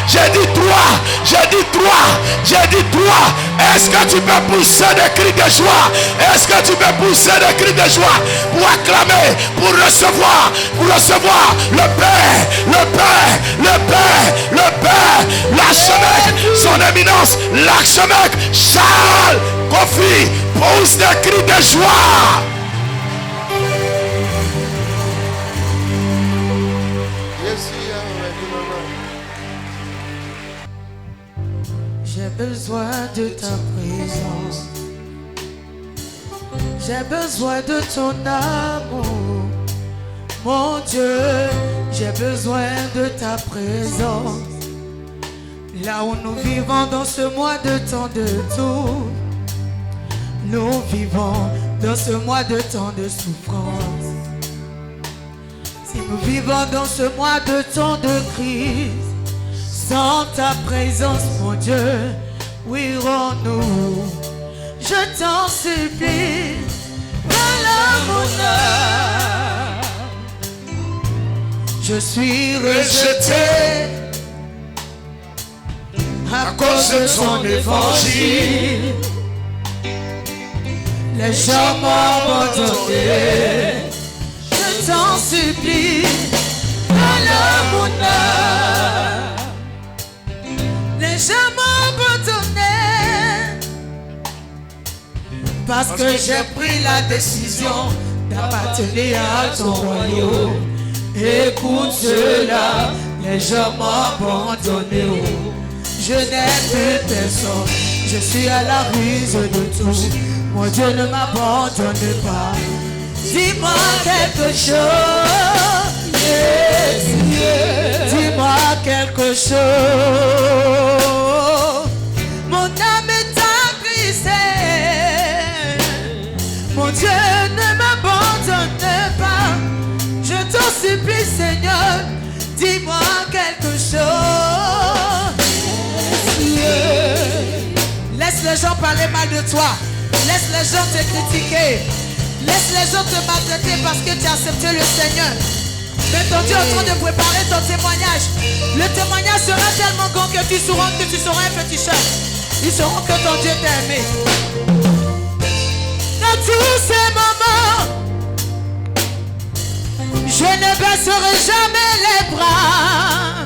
j'ai dit 3, j'ai dit 3, j'ai dit 3. Est-ce que tu peux pousser des cris de joie? Est-ce que tu peux pousser des cris de joie pour acclamer, pour recevoir le Père, le Père, le Père, le Père, l'archevêque, son éminence, l'archevêque Charles Kofi, pousse des cris de joie. J'ai besoin de ta présence. J'ai besoin de ton amour. Mon Dieu, j'ai besoin de ta présence. Là où nous vivons dans ce mois de temps de tout, nous vivons dans ce mois de temps de souffrance. Si nous vivons dans ce mois de temps de crise, sans ta présence, mon Dieu, où irons-nous? Je t'en supplie, voilà mon âme. Je suis rejeté à cause de son évangile. Les gens m'ont abandonné. Je t'en supplie, voilà mon âme. Les gens m'ont abandonné parce que j'ai pris la décision d'appartenir à ton royaume. Écoute cela, les gens m'ont abandonné. Je n'ai plus personne, je suis à la ruse de tout. Mon Dieu ne m'abandonne pas. Dis-moi quelque chose. Dis-moi quelque chose. Mon âme est attrisée. Mon Dieu ne m'abandonne pas. Je t'en supplie, Seigneur, dis-moi quelque chose. Laisse les gens parler mal de toi. Laisse les gens te critiquer. Laisse les gens te maltraiter parce que tu as accepté le Seigneur. Mais ton Dieu est en train de préparer ton témoignage. Le témoignage sera tellement grand que tu sauras un petit chat. Ils sauront que ton Dieu t'a aimé. Dans tous ces moments, je ne baisserai jamais les bras.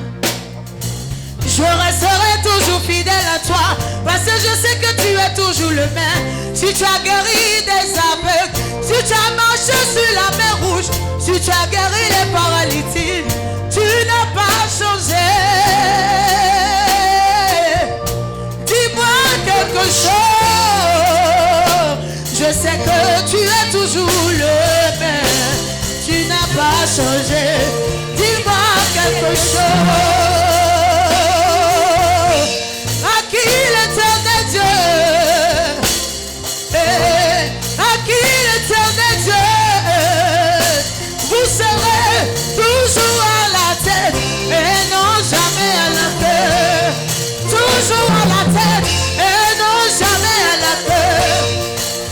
Je resterai toujours fidèle à toi parce que je sais que tu es toujours le même. Si tu as guéri des aveugles, si tu as marché sur la mer rouge, si tu as guéri les paralytiques, tu n'as pas changé. Dis-moi quelque chose. Je sais que tu es toujours le même. Tu n'as pas changé. Dis-moi quelque chose. À qui l'éternel Dieu? À qui l'éternel Dieu? Vous serez toujours à la tête et non jamais à la queue. Toujours à la tête et non jamais à la queue.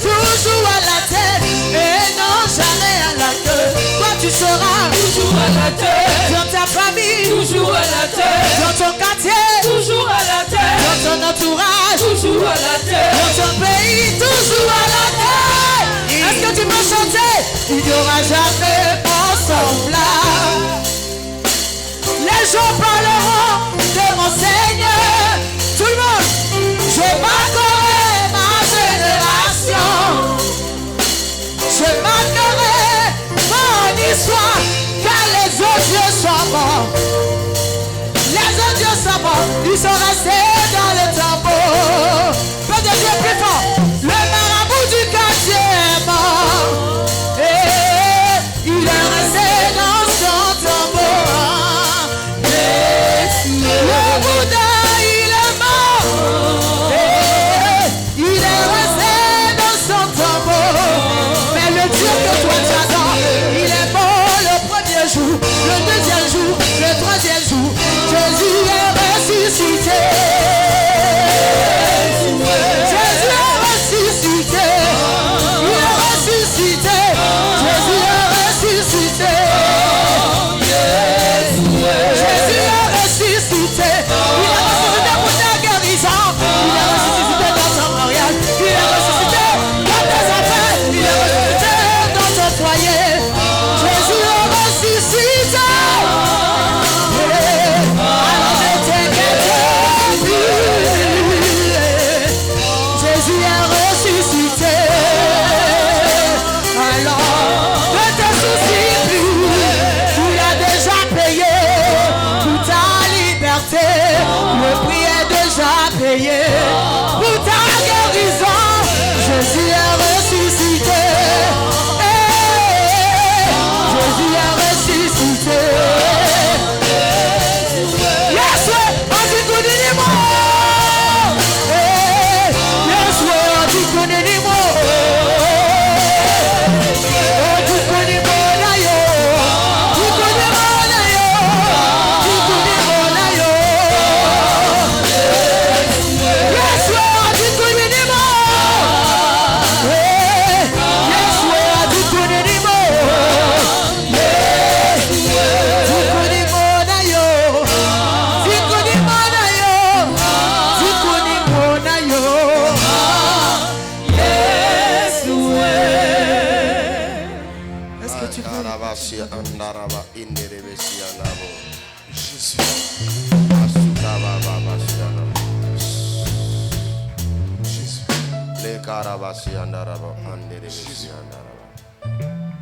Toujours à la tête et non jamais à la queue. Toi tu seras toujours à la tête. Dans ta famille, toujours à la tête. Dans ton quartier, toujours à la tête. Dans ton entourage, toujours à la tête. Dans ton pays, toujours à la tête. Est-ce que tu peux chanter? Il n'y aura jamais mon semblable. Les gens parleront de mon Seigneur. Tout le monde, je marquerai ma génération. Je marquerai mon histoire, car les autres dieux sont morts. Les autres dieux sont morts, ils sont restés dans le tombeau. Peu de Dieu plus fort, le marabout du quartier est mort. Et il est resté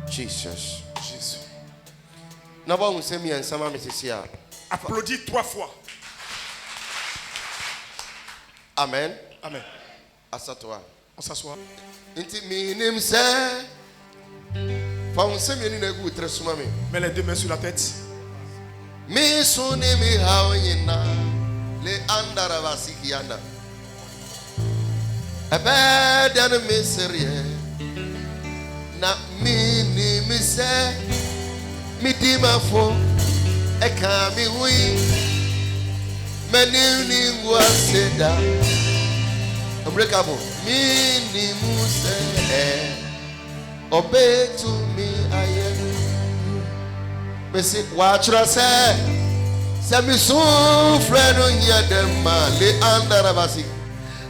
Jesus. Jésus. Applaudis 3 fois. Amen. Amen. Asatwa. On s'assoit. Mets les 2 mains sur la tête. Na mini mise midima fo eka mi hui meni ni ngwa seda unbreakable mini muse obetu mi aye besi wachra se mi sufre no nyadema le andara basi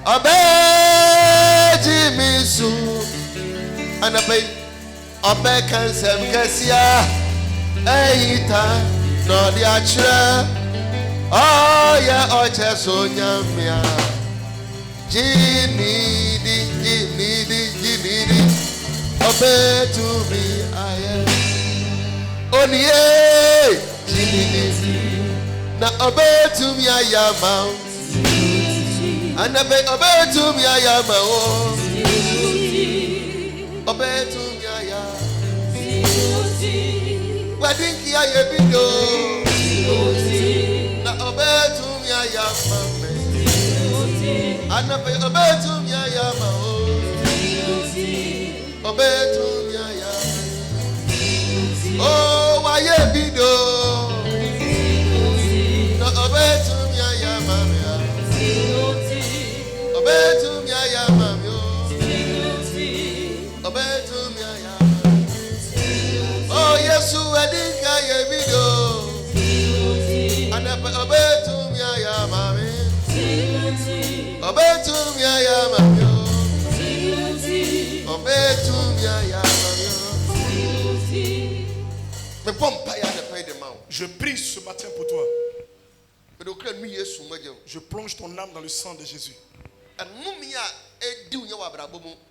obeji mi su anapai Obe kansem kesia Eita no di achira Oh ya oche sonyamia Jinidi Obe to me aye Onye Jinidi Na obe to me ayama Anabe obe to me ayama Obe to me Wadinki ya yebido Na obetum ya yamame Anape obetum ya yamao Obetum ya yamame Oh wa yebido Na obetum ya yamame Obetum ya yamame Obetum ya yamame Oh Yesu adinka yebido Anape obetum ya yamame Obetum ya yamame Obetum ya yamame Me pompa ya de paix de main. Je prie ce matin pour toi. Yesu moje. Je plonge ton âme dans le sang de Jésus. Anumia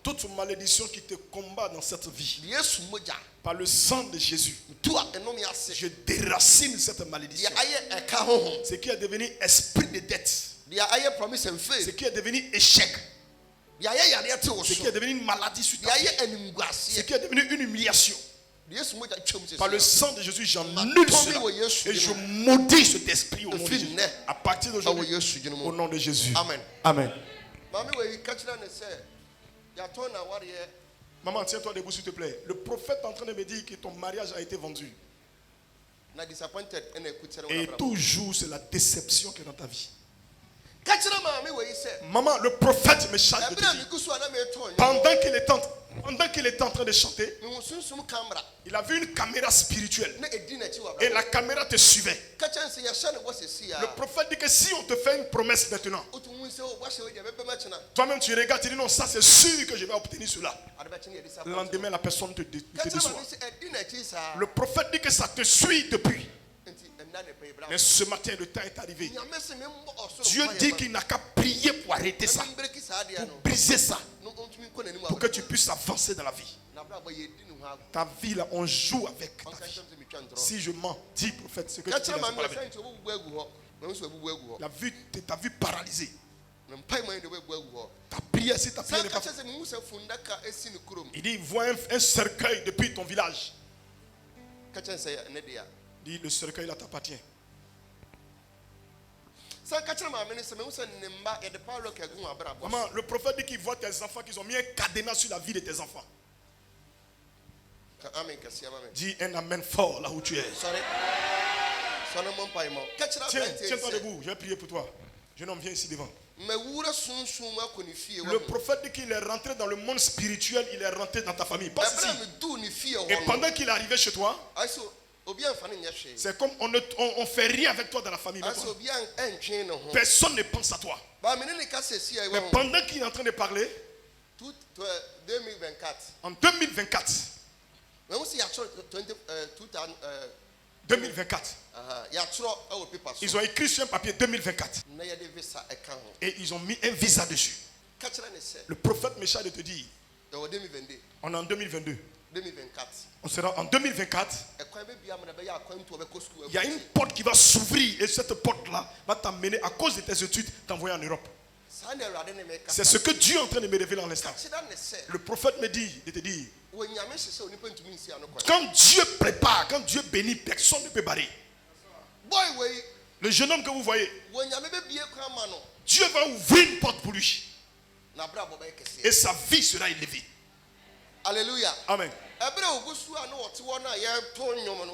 Toute malédiction qui te combat dans cette vie, Yesu moja. par le sang de Jésus, je déracine cette malédiction. Ce qui est devenu esprit de dette, ce qui est devenu échec, ce qui est devenu une maladie sur ta vie, ce qui est devenu une humiliation. Par le sang de Jésus, j'annule cela et je maudis cet esprit au nom de Jésus. À partir d'aujourd'hui, au nom de Jésus. Amen. Amen. Maman, tiens-toi debout s'il te plaît. Le prophète est en train de me dire que ton mariage a été vendu. Et toujours c'est la déception qui est dans ta vie. Maman, le prophète me charge de te dire, pendant qu'il était en train de chanter, il a vu une caméra spirituelle. Et la caméra te suivait. Le prophète dit que si on te fait une promesse maintenant, toi-même tu regardes, tu dis non, ça c'est sûr que je vais obtenir cela. Le lendemain, la personne te déçoit. Le prophète dit que ça te suit depuis. Mais ce matin, le temps est arrivé. Dieu dit qu'il n'a qu'à prier pour arrêter ça, pour briser ça, pour que tu puisses avancer dans la vie. Ta vie là, on joue avec ta vie. Si je mens, dis prophète, ce que tu dis là, c'est pas la vérité. Ta vue paralysée. Ta prière, si ta prière n'est pas... Il dit, il voit un cercueil depuis ton village. Il dit, le cercueil là t'appartient. Maman, le prophète dit qu'il voit tes enfants, qu'ils ont mis un cadenas sur la vie de tes enfants. Dis un amen fort là où tu es. Tiens-toi debout, je vais prier pour toi. Jeune homme, viens ici devant. Le prophète dit qu'il est rentré dans le monde spirituel, il est rentré dans ta famille. Passe ici. Et pendant qu'il est arrivé chez toi, c'est comme on ne fait rien avec toi dans la famille. Personne ne pense à toi. Mais pendant qu'il est en train de parler, en 2024, Mais aussi, il y a 2024. il y a trop au paper. Ils ont écrit sur un papier 2024. Et ils ont mis un visa dessus. Le prophète Michel te dit, on est en 2022. 2024. On sera en 2024. Il y a une porte qui va s'ouvrir et cette porte-là va t'amener à cause de tes études, t'envoyer en Europe. C'est ce que Dieu est en train de me révéler en l'instant. Le prophète me dit, de te dire, quand Dieu prépare, quand Dieu bénit, personne ne peut barrer. Le jeune homme que vous voyez, Dieu va ouvrir une porte pour lui. Et sa vie sera élevée. Alléluia. Amen.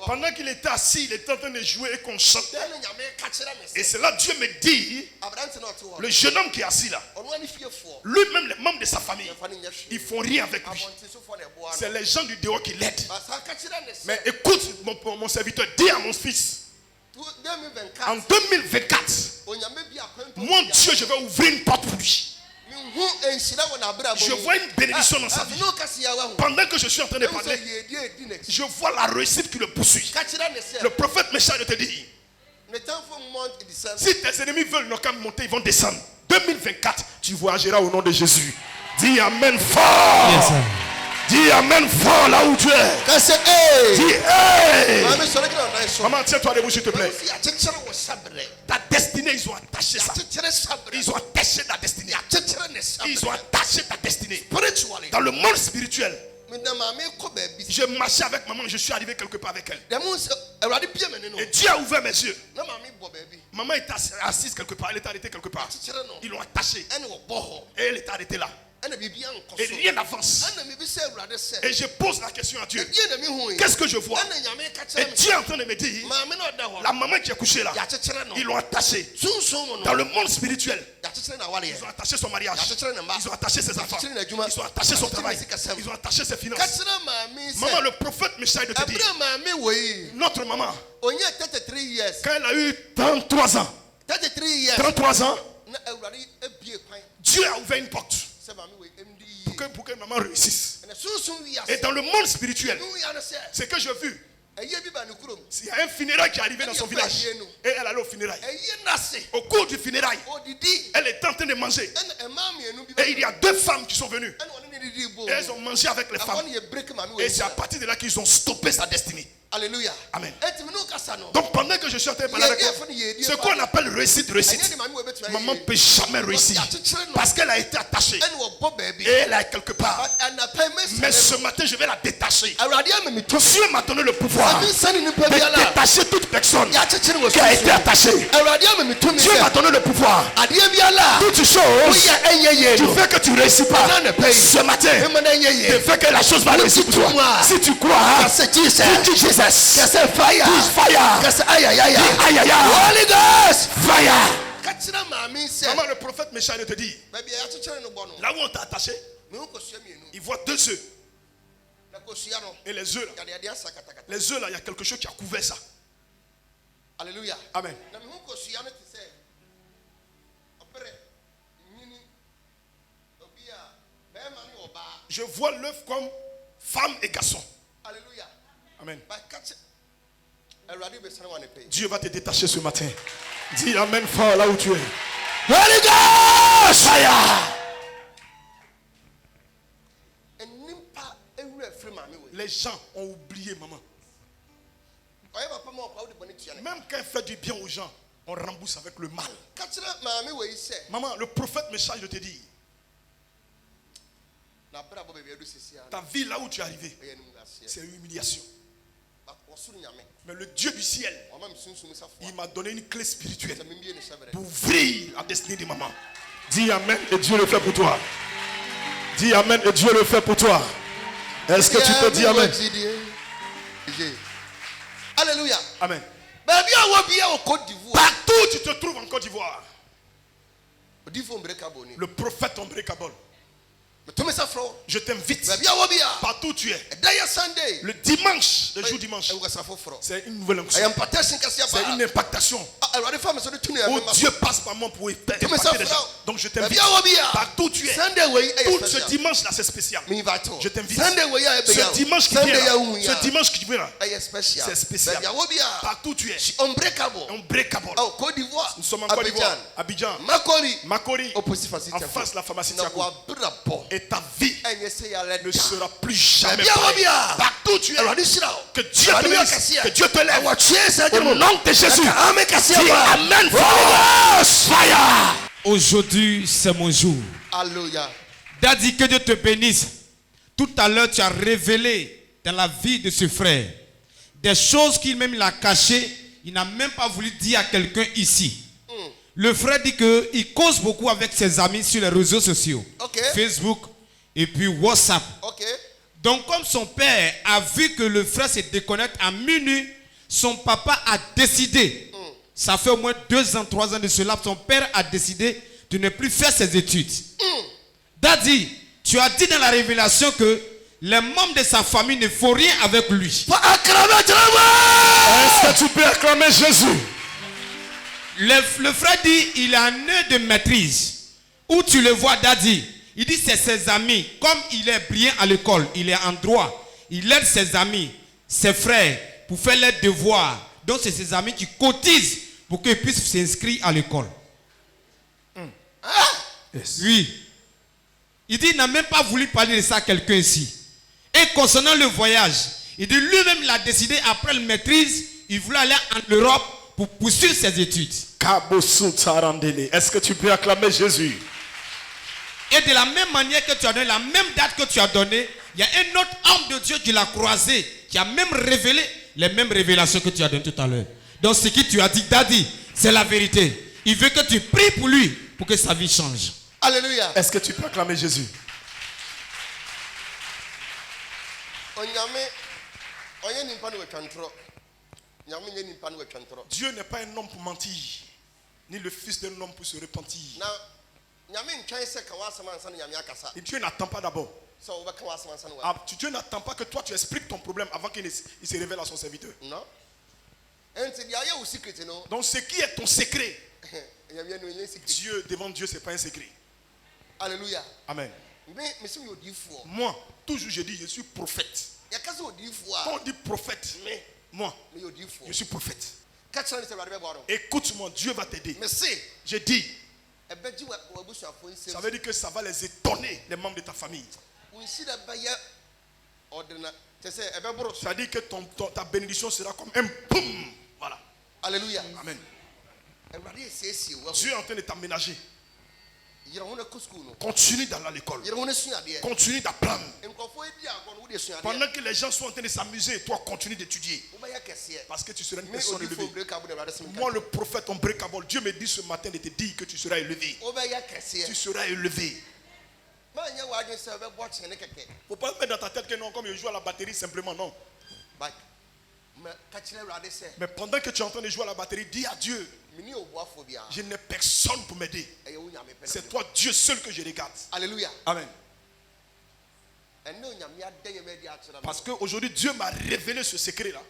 Pendant qu'il était assis, il était en train de jouer et qu'on chantait. Et c'est là Dieu me dit, le jeune homme qui est assis là, lui-même les membres de sa famille, ils font rien avec lui. C'est les gens du dehors qui l'aident. Mais écoute mon serviteur, dis à mon fils, en 2024, mon Dieu, je vais ouvrir une porte pour lui. Je vois une bénédiction dans sa vie. Pendant que je suis en train de parler, je vois la réussite qui le poursuit. Le prophète Michel te dit, si tes ennemis veulent ne pas monter, ils vont descendre. 2024, tu voyageras au nom de Jésus. Dis Amen fort. Yes, sir. Dis Amen fort là où tu es. Dis hey. Maman, tiens-toi debout s'il te plaît. Ta destinée, ils ont attaché ça. Ils ont attaché ta destinée. Ils ont attaché ta destinée. Dans le monde spirituel, je marchais avec maman, je suis arrivé quelque part avec elle. Et Dieu a ouvert mes yeux. Maman était assise quelque part, elle était arrêtée quelque part. Ils l'ont attachée. Et elle était arrêtée là. Et rien n'avance. Et je pose la question à Dieu. Qu'est-ce que je vois? Et Dieu est en train de me dire, la maman qui est couchée là, ils l'ont attachée. Dans le monde spirituel, ils ont attaché son mariage. Ils ont attaché ses enfants. Ils ont attaché son travail. Ils ont attaché ses finances. Maman, le prophète Michel de te dire, notre maman, quand elle a eu 33 ans, 33 ans, Dieu a ouvert une porte pour que maman réussisse. Et dans le monde spirituel, ce que j'ai vu, il y a un funérail qui est arrivé dans son village. Et elle allait au funérail. Au cours du funérail, elle est en train de manger. Et il y a deux femmes qui sont venues. Et elles ont mangé avec les femmes. Et c'est à partir de là qu'ils ont stoppé sa destinée. Alléluia. Amen. Donc pendant que je suis en train de parler avec toi, ce qu'on appelle réussite, maman ne peut jamais réussir. Parce qu'elle a été attachée. Et elle est quelque part. Mais ce matin, je vais la détacher. Dieu m'a donné le pouvoir de détacher toute personne qui a été attachée. Dieu m'a donné le pouvoir. Toutes choses qui font que tu ne réussis pas. Ce matin, tu fais que la chose va réussir pour toi. Si tu crois, dis Jésus. Fire. Holy Ghost. Fire. Maman, le prophète Michel te dit, là où on t'a attaché, il voit deux œufs. Et les œufs là, il y a quelque chose qui a couvert ça. Alléluia. Amen. Je vois l'œuf comme femme et garçon. Alléluia. Amen. Dieu va te détacher ce matin. Dis Amen fort là où tu es. Holy Ghost! Fire! Les gens ont oublié maman. Même quand elle fait du bien aux gens, on rembourse avec le mal. Maman, le prophète Michel, je te dis, ta vie là où tu es arrivé, c'est une humiliation. Mais le Dieu du ciel, il m'a donné une clé spirituelle pour ouvrir la destinée de maman. Dis Amen et Dieu le fait pour toi. Dis Amen et Dieu le fait pour toi. Est-ce que tu peux dire Amen? Alléluia. Amen. Partout Partout tu te trouves en Côte d'Ivoire. Le Le prophète Ombré Kabol. Je t'invite. Baabi a wɔ bi a, Partout où tu es. ɛda yɛ Sunday. Le dimanche, le jour dimanche, Ɛwuasa foforɔ. c'est une nouvelle Ɛyɛ onction. impactation kɛseɛ C'est paa. une impactation. Awurade fa mi so de tumi Oh, ɛfɛ ma Dieu so. passe par moi pour impacter Tumi sɛ des gens. fura. Donc je Baabi t'invite. a wɔ bi a, Partout où tu es. Sunday wei ɛyɛ Tout ce special. dimanche là, c'est spécial. Mi invite wo. Je t'invite. Sunday wei a ɛbɛyɛ Ce wo. dimanche qui Sunday vient yɛ là, wo ce dimanche qui vient là, ɛyɛ special. c'est spécial. Baabi a wɔ bi a, partout où tu es, unbreakable. unbreakable. Oh, Côte d'Ivoire. Nous sommes en Côte d'Ivoire, Abidjan, Makoli. Makori, Opposite pharmacie en Tiakou. face de la pharmacie Na Tiakou. wabrabɔ. Et ta vie Ɛnyɛ sɛ yɛalɛ ne da. sera plus jamais Baabi a wɔ pareille. bi a, Partout où tu es, Awurade hyira wo. que Dieu te Awurade yɛ bénisse, kɛseɛ. que Dieu te lève. Awɔtwe sɛ de Au mu. nom de Jésus. Ɛka ame kɛseɛ Dis paa. Amen. Fire. Aujourd'hui, c'est mon jour. Alléluia. Daddy, que Dieu te bénisse. Tout à l'heure, tu as révélé dans la vie de ce frère des choses qu'il même il a cachées. Il n'a même pas voulu dire à quelqu'un ici. Le frère dit qu'il cause beaucoup avec ses amis sur les réseaux sociaux. Ok. Facebook et puis WhatsApp. Ok. Donc comme son père a vu que le frère se déconnecte à minuit, son papa a décidé, ça fait au moins 2 ans, 3 ans de cela, son père a décidé de ne plus faire ses études. Daddy, tu as dit dans la révélation que les membres de sa famille ne font rien avec lui. Est-ce que tu peux acclamer Jésus? Le frère dit, il a un nœud de maîtrise. Où tu le vois, Daddy, il dit c'est ses amis. Comme il est brillant à l'école, il est en droit. Il aide ses amis, ses frères, pour faire leurs devoirs. Donc c'est ses amis qui cotisent pour qu'ils puissent s'inscrire à l'école. Yes. Oui. Il dit, il n'a même pas voulu parler de ça à quelqu'un ici. Et concernant le voyage, il dit lui-même, il a décidé, après le maîtrise, il voulait aller en Europe pour poursuivre ses études. Est-ce que tu peux acclamer Jésus? Et de la même manière que tu as donné, la même date que tu as donnée, il y a un autre homme de Dieu qui l'a croisé, qui a même révélé les mêmes révélations que tu as données tout à l'heure. Donc ce que tu as dit, Daddy, c'est la vérité. Il veut que tu pries pour lui, pour que sa vie change. Alléluia. Est-ce que tu peux acclamer Jésus? Dieu n'est pas un homme pour mentir, ni le fils d'un homme pour se repentir. Et Dieu n'attend pas d'abord. Dieu n'attend pas que toi tu expliques ton problème avant qu'il se révèle à son serviteur. Non. Donc ce qui est ton secret, Dieu, devant Dieu, ce n'est pas un secret. Alléluia. Amen. Moi, toujours je dis, je suis prophète. Quand on dit prophète, moi, je suis prophète. Écoute-moi, Dieu va t'aider. Je dis, ça veut dire que ça va les étonner, les membres de ta famille. Ça veut dire que ta bénédiction sera comme un boum. Voilà. Alléluia. Amen. Dieu est en train de t'aménager. Continue d'aller à l'école. Continue d'apprendre. Pendant que les gens sont en train de s'amuser, toi continue d'étudier. Parce que tu seras une personne élevée. Moi le prophète unbreakable, Dieu me dit ce matin de te dire que tu seras élevé. Tu seras élevé. Il ne faut pas mettre dans ta tête que non, comme je joue à la batterie simplement, non. Mais pendant que tu es en train de jouer à la batterie, dis à Dieu, je n'ai personne pour m'aider. C'est toi Dieu seul que je regarde. Alléluia. Amen. Parce qu'aujourd'hui Dieu m'a révélé ce secret là.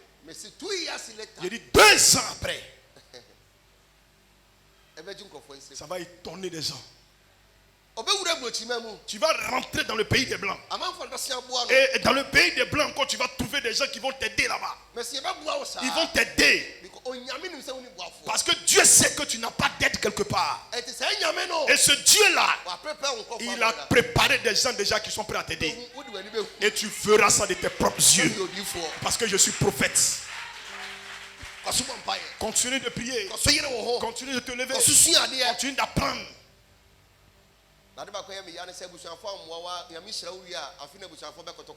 J'ai dit 2 ans après, ça va étonner les gens. Tu vas rentrer dans le pays des Blancs. Et dans le pays des Blancs, quand tu vas trouver des gens qui vont t'aider là-bas. Ils vont t'aider. Parce que Dieu sait que tu n'as pas d'aide quelque part. Et ce Dieu-là, il a préparé des gens déjà qui sont prêts à t'aider. Et tu feras ça de tes propres yeux. Parce que je suis prophète. Continue Continue de prier. Continue de te lever. Continue d'apprendre.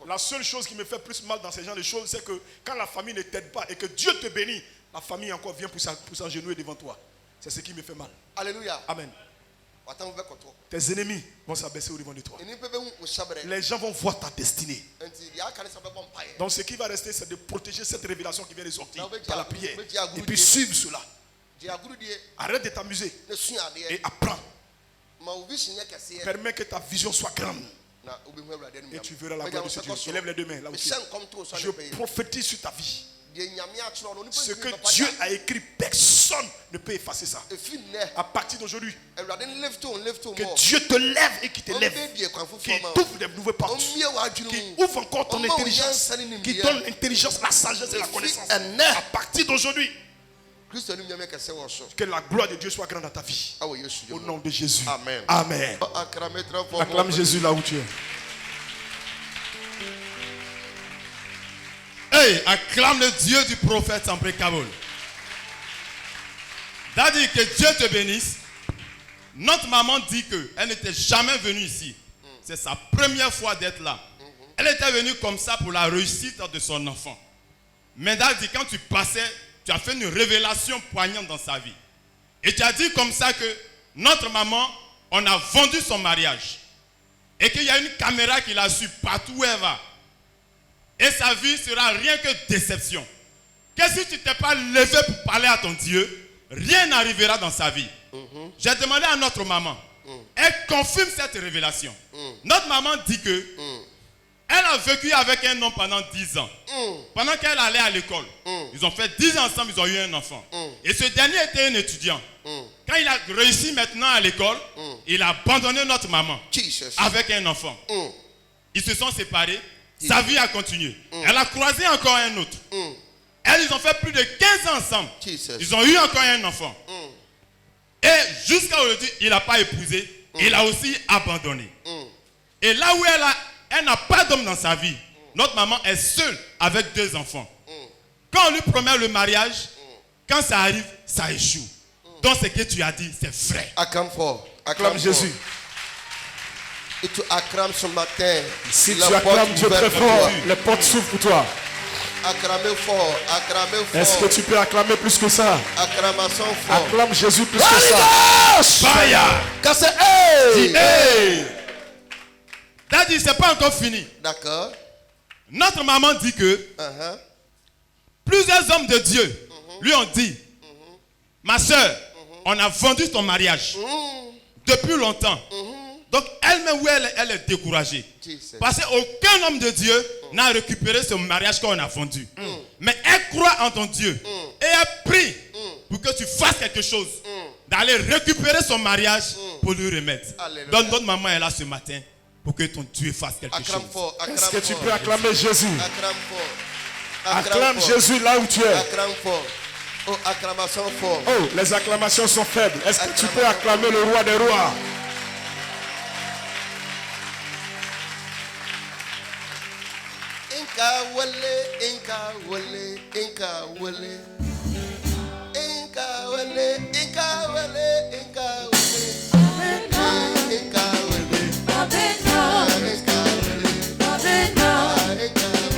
La seule chose qui me fait plus mal dans ces genres de choses, c'est que quand la famille ne t'aide pas et que Dieu te bénit, la famille encore vient pour s'agenouiller devant toi. C'est ce qui me fait mal. Alléluia. Amen. Tes ennemis vont s'abaisser au devant de toi. Les gens vont voir ta destinée. Donc ce qui va rester, c'est de protéger cette révélation qui vient de sortir par la prière. Et puis suivre cela. Arrête de t'amuser et apprends. Permets que ta vision soit grande. Et tu verras la gloire de ce Dieu. Élève les deux mains là où tu es. Je prophétise sur ta vie. Ce que Dieu a écrit, personne ne peut effacer ça. À partir d'aujourd'hui, que Dieu te lève et qu'il te lève, qu'il t'ouvre de nouvelles portes, qu'il ouvre encore ton intelligence, qu'il donne l'intelligence, la sagesse et la connaissance. À partir d'aujourd'hui, que la gloire de Dieu soit grande dans ta vie. Au nom de Jésus. Amen. Amen. Acclame Jésus là où tu es. Hey, acclame le Dieu du prophète Sampré Kaboul. C'est-à-dire que Dieu te bénisse. Notre maman dit qu'elle n'était jamais venue ici. C'est sa première fois d'être là. Elle était venue comme ça pour la réussite de son enfant. Mais c'est-à-dire quand tu passais, tu as fait une révélation poignante dans sa vie. Et tu as dit comme ça que notre maman, on a vendu son mariage. Et qu'il y a une caméra qui la suit partout où elle va. Et sa vie sera rien que déception. Que si tu ne t'es pas levé pour parler à ton Dieu, rien n'arrivera dans sa vie. J'ai demandé à notre maman. Elle confirme cette révélation. Notre maman dit que elle a vécu avec un homme pendant 10 ans. Pendant qu'elle allait à l'école. Ils ont fait 10 ans ensemble, ils ont eu un enfant. Et ce dernier était un étudiant. Quand il a réussi maintenant à l'école, il a abandonné notre maman avec un enfant. Ils se sont séparés. Sa vie a continué. Elle a croisé encore un autre. Ils ont fait plus de 15 ans ensemble. Ils ont eu encore un enfant. Et jusqu'à aujourd'hui, il n'a pas épousé. Il a aussi abandonné. Et là où elle n'a pas d'homme dans sa vie, notre maman est seule avec 2 enfants. Quand on lui promet le mariage, quand ça arrive, ça échoue. Donc ce que tu as dit, c'est vrai. Acclame Jésus. Et tu acclames ce matin. Si tu acclames Dieu très fort, les portes s'ouvrent pour toi. Acclamez fort, acclamez fort. Est-ce que tu peux acclamer plus que ça? Acclamation fort. Acclame Jésus plus que ça. Fire. Casse, hey! Hey. C'est-à-dire, c'est pas encore fini. D'accord. Notre maman dit que plusieurs hommes de Dieu lui ont dit, ma soeur, on a vendu ton mariage depuis longtemps. Donc elle-même, où elle est découragée. Parce qu'aucun homme de Dieu n'a récupéré ce mariage qu'on a vendu. Mais elle croit en ton Dieu. Et elle prie pour que tu fasses quelque chose. D'aller récupérer son mariage pour lui remettre. Donc notre maman est là ce matin pour que ton Dieu fasse quelque chose. Est-ce que tu peux acclamer Jésus? Acclame fort. Acclame Jésus là où tu es. Acclame fort. Oh, acclamation fort. Oh, les acclamations sont faibles. Est-ce que tu peux acclamer le roi des rois? Inka wale, Inka wale, Inka wale. Inka wale, Inka wale, Inka wale. Inka wale. Abena, Inka wale. Abena, Inka wale.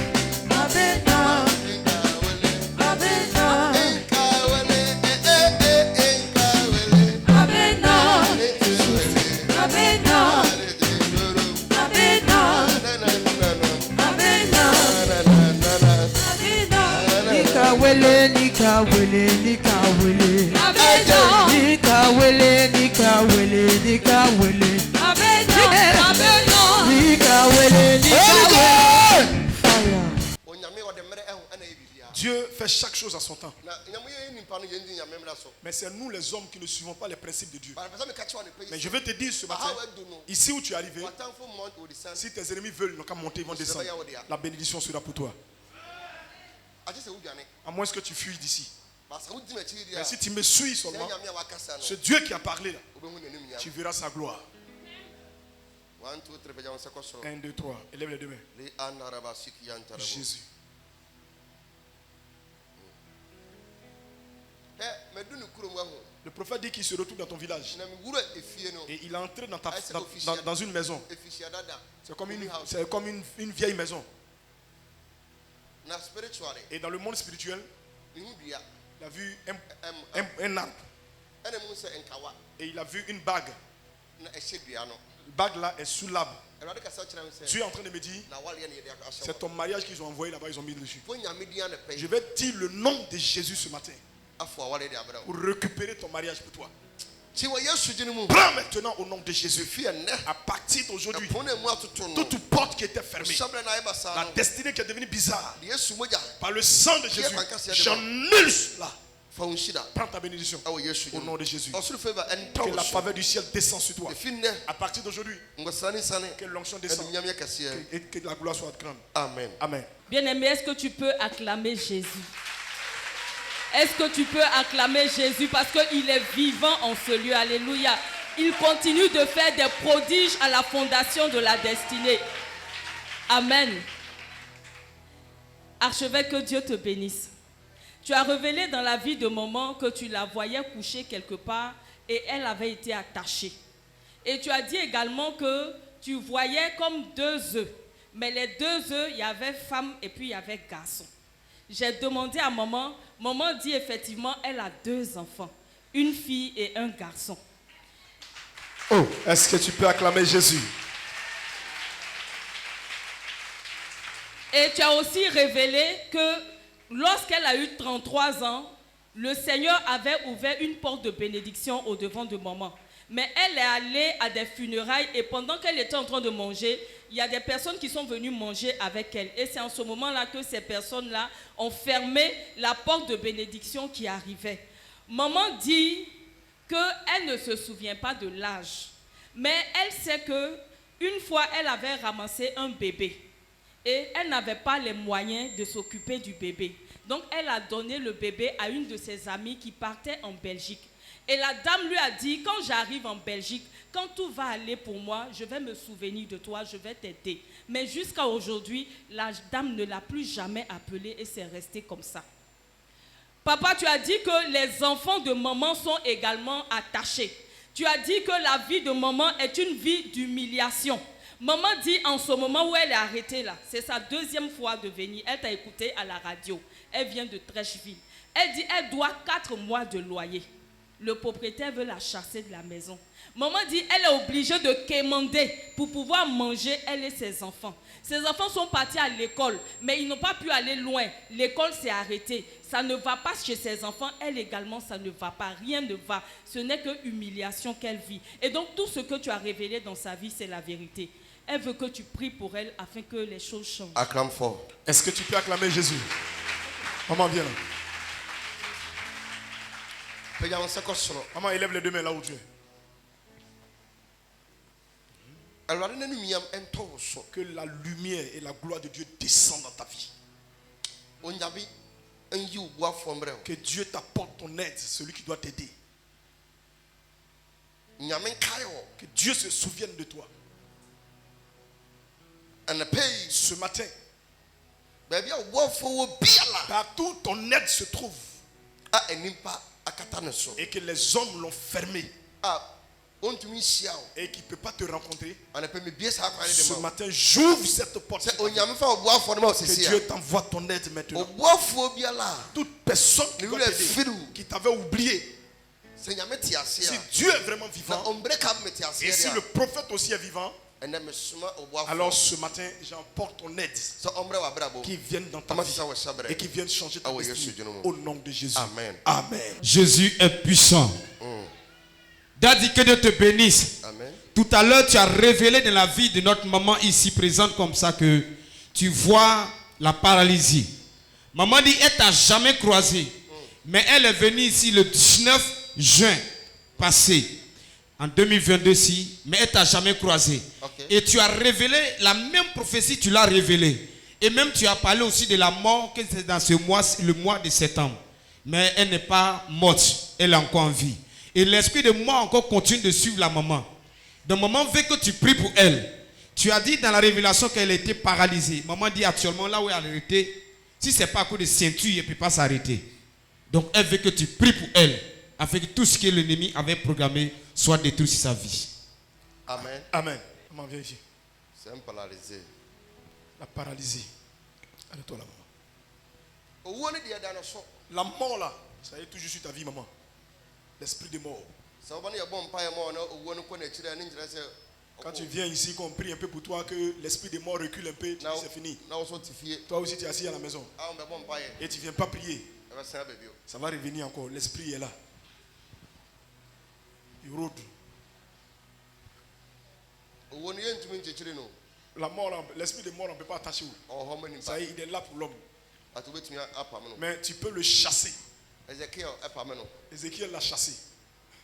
Abena, Inka wale. Abena, Inka wale. Inka wale. Abena, Abena, Abena, Nikawele, Nikawele, Nikawele, Nikawele, Nikawele, Nikawele, Nikawele, Nikawele. Dieu fait chaque chose à son temps. Mais c'est nous les hommes qui ne suivons pas les principes de Dieu. Mais je vais te dire ce matin, ici où tu es arrivé, si tes ennemis veulent ne pas monter, ils vont descendre. La bénédiction sera pour toi. À moins que tu fuis d'ici. Mais si tu me suis seulement, ce Dieu qui a parlé là, tu verras sa gloire. 1, 2, 3. Élève les deux mains. Jésus. Le prophète dit qu'il se retrouve dans ton village. Et il est entré dans une maison. C'est comme une vieille maison. Et dans le monde spirituel, il a vu un arbre. Et il a vu une bague. La bague là est sous l'arbre. Tu es en train de me dire, c'est ton mariage qu'ils ont envoyé là-bas, ils ont mis dessus. Je vais dire le nom de Jésus ce matin pour récupérer ton mariage pour toi. Prends maintenant au nom de Jésus. À partir d'aujourd'hui, toute porte qui était fermée, la destinée qui est devenue bizarre, par le sang de Jésus, j'annule cela. Prends ta bénédiction au nom de Jésus. Que la faveur du ciel descend sur toi. À partir d'aujourd'hui, que l'onction descende et que la gloire soit grande. Amen. Amen. Bien-aimé, est-ce que tu peux acclamer Jésus? Est-ce que tu peux acclamer Jésus parce qu'il est vivant en ce lieu? Alléluia. Il continue de faire des prodiges à la fondation de la destinée. Amen. Archevêque, que Dieu te bénisse. Tu as révélé dans la vie de maman que tu la voyais couchée quelque part et elle avait été attachée. Et tu as dit également que tu voyais comme 2 œufs. Mais les 2 œufs, il y avait femme et puis il y avait garçon. J'ai demandé à maman. Maman dit effectivement, elle a 2 enfants. Une fille et un garçon. Oh, est-ce que tu peux acclamer Jésus? Et tu as aussi révélé que lorsqu'elle a eu 33 ans, le Seigneur avait ouvert une porte de bénédiction au devant de maman. Mais elle est allée à des funérailles et pendant qu'elle était en train de manger, il y a des personnes qui sont venues manger avec elle. Et c'est en ce moment-là que ces personnes-là ont fermé la porte de bénédiction qui arrivait. Maman dit qu'elle ne se souvient pas de l'âge. Mais elle sait qu'une fois, elle avait ramassé un bébé. Et elle n'avait pas les moyens de s'occuper du bébé. Donc, elle a donné le bébé à une de ses amies qui partait en Belgique. Et la dame lui a dit, quand j'arrive en Belgique, quand tout va aller pour moi, je vais me souvenir de toi, je vais t'aider. Mais jusqu'à aujourd'hui, la dame ne l'a plus jamais appelée et c'est resté comme ça. Papa, tu as dit que les enfants de maman sont également attachés. Tu as dit que la vie de maman est une vie d'humiliation. Maman dit en ce moment où elle est arrêtée là, c'est sa 2e fois de venir. Elle t'a écouté à la radio. Elle vient de Trècheville. Elle dit elle doit 4 mois de loyer. Le propriétaire veut la chasser de la maison. Maman dit elle est obligée de quémander pour pouvoir manger, elle et ses enfants. Ses enfants sont partis à l'école, mais ils n'ont pas pu aller loin. L'école s'est arrêtée. Ça ne va pas chez ses enfants. Elle également, ça ne va pas. Rien ne va. Ce n'est que humiliation qu'elle vit. Et donc, tout ce que tu as révélé dans sa vie, c'est la vérité. Elle veut que tu pries pour elle afin que les choses changent. Acclame fort. Est-ce que tu peux acclamer Jésus? Maman, viens là. Maman, élève les 2 mains là où tu es. Que la lumière et la gloire de Dieu descendent dans ta vie. Que Dieu t'apporte ton aide, celui qui doit t'aider. Que Dieu se souvienne de toi. Ce matin, partout ton aide se trouve. Et que les hommes l'ont fermé. Et qu'il ne peut pas te rencontrer. Ce matin, j'ouvre cette porte. Que Dieu t'envoie ton aide maintenant. Toute personne qui t'avait oublié. Si Dieu est vraiment vivant, et si le prophète aussi est vivant, alors ce matin, j'emporte ton aide qui vienne dans ta vie et qui vienne changer ta destinée au nom de Jésus. Amen. Amen. Jésus est puissant. Daddy, que Dieu te bénisse. Amen. Tout à l'heure, tu as révélé dans la vie de notre maman ici présente comme ça que tu vois la paralysie. Maman dit, elle t'a jamais croisé. Mais elle est venue ici le 19 juin passé. En 2022, si, mais elle t'a jamais croisé. Okay. Et tu as révélé la même prophétie, tu l'as révélée. Et même tu as parlé aussi de la mort, que c'est dans ce mois, le mois de septembre. Mais elle n'est pas morte, elle est encore en vie. Et l'esprit de mort encore continue de suivre la maman. Donc maman veut que tu pries pour elle. Tu as dit dans la révélation qu'elle était paralysée. Maman dit actuellement là où elle était, si ce n'est pas à cause de ceinture, elle ne peut pas s'arrêter. Donc elle veut que tu pries pour elle, afin que tout ce que l'ennemi avait programmé soit détruit sur sa vie. Amen. Amen. Maman, viens ici. C'est un paralysé. La paralysie. Arrête-toi là, maman. La mort là, ça y est toujours sur ta vie, maman. L'esprit de mort. Quand tu viens ici, qu'on prie un peu pour toi, que l'esprit de mort recule un peu, c'est fini. Toi aussi, tu es assis à la maison. Et tu ne viens pas prier. Ça va revenir encore. L'esprit est là. Il rôde. Owó ni yẹn ntumi nkyekere no. La mort, l'esprit de mort, on ne peut pas attacher. Ọhọ mọ nipa. Ça y est, il est là pour l'homme. Ati obetumi apam no. Mais tu peux le chasser. Ezekiel apam no. Ézéchiel l'a chassé.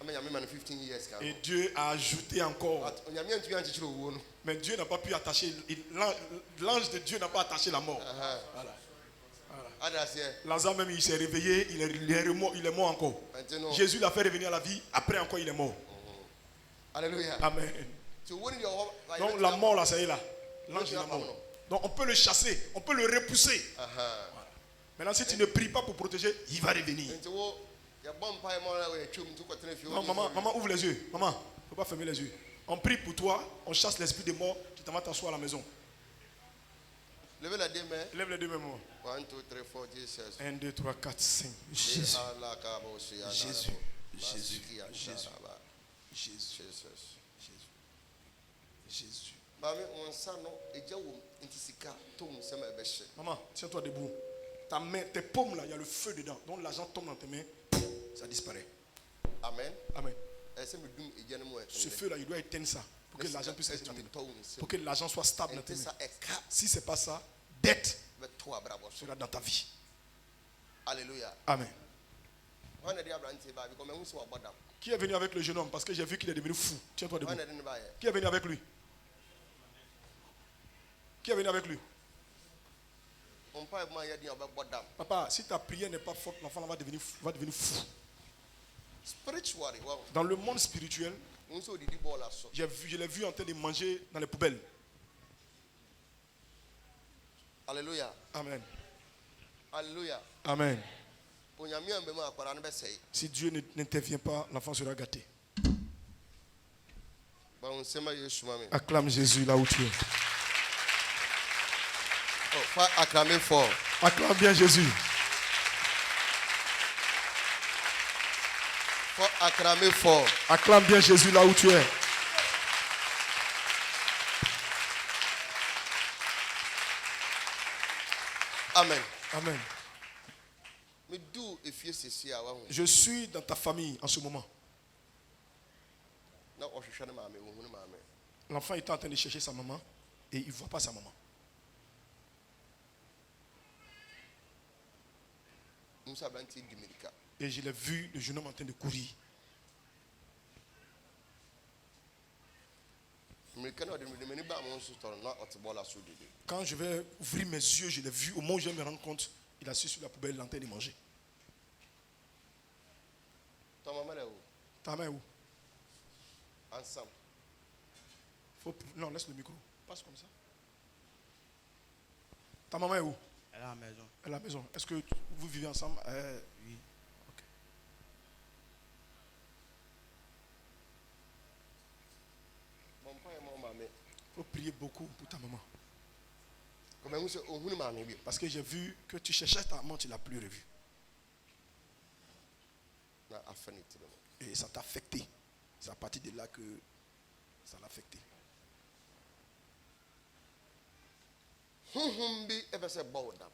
Ama nyame ma no 15 years kan. Et Dieu a ajouté encore. Onyame ntumi ankyekere owó no. Mais Dieu n'a pas pu attacher. L'ange de Dieu n'a pas attaché la mort. Voilà. Lazare même, il s'est réveillé, il est mort encore. Jésus l'a fait revenir à la vie, après encore il est mort. Alléluia. Amen. Donc la mort là, ça y est là. L'ange est mort. Donc on peut le chasser, on peut le repousser. Voilà. Maintenant si tu ne pries pas pour protéger, il va revenir. Non, maman ouvre les yeux. Maman, il ne faut pas fermer les yeux. On prie pour toi, on chasse l'esprit de mort, tu t'en vas t'asseoir à la maison. Lève les deux mains. Lève les deux mains, maman. 1, 2, 3, 4, Jesus. 1, 2, 3, 4, 5. Jésus. Jésus. Jésus. Jésus. Jésus. Jésus. Maman, tiens-toi debout. Ta main, tes paumes là, il y a le feu dedans. Donc l'argent tombe dans tes mains, ça disparaît. Amen. Amen. Ce feu là, il doit éteindre ça. Pour que l'argent puisse être stable. Pour que l'argent soit stable dans tes mains. Si ce n'est pas ça, dette sera dans ta vie. Alléluia. Amen. Qui est venu avec le jeune homme? Parce que j'ai vu qu'il est devenu fou. Tiens-toi debout. Qui est venu avec lui? Qui est venu avec lui? Papa, si ta prière n'est pas forte, l'enfant va devenir fou. Dans le monde spirituel, je l'ai vu en train de manger dans les poubelles. Alléluia. Amen. Alléluia. Amen. Si Dieu n'intervient pas, l'enfant sera gâté. Acclame Jésus là où tu es. Faut acclamer fort. Acclame bien Jésus. Faut acclamer fort. Acclame bien Jésus là où tu es. Amen. Amen. Je suis dans ta famille en ce moment. L'enfant est en train de chercher sa maman et il ne voit pas sa maman. Et je l'ai vu, le jeune homme en train de courir. Quand je vais ouvrir mes yeux, je l'ai vu. Au moment où je me rends compte, il est assis sur la poubelle, il est en train de manger. Ta main est où? Ensemble. Non, laisse le micro. Passe comme ça. Ta maman est où? Elle est à la maison. Elle est à la maison. Est-ce que vous vivez ensemble? Oui. Ok. Il faut prier beaucoup pour ta maman. Parce que j'ai vu que tu cherchais ta maman, tu ne l'as plus revue. Et ça t'a affecté. C'est à partir de là que ça l'a affecté.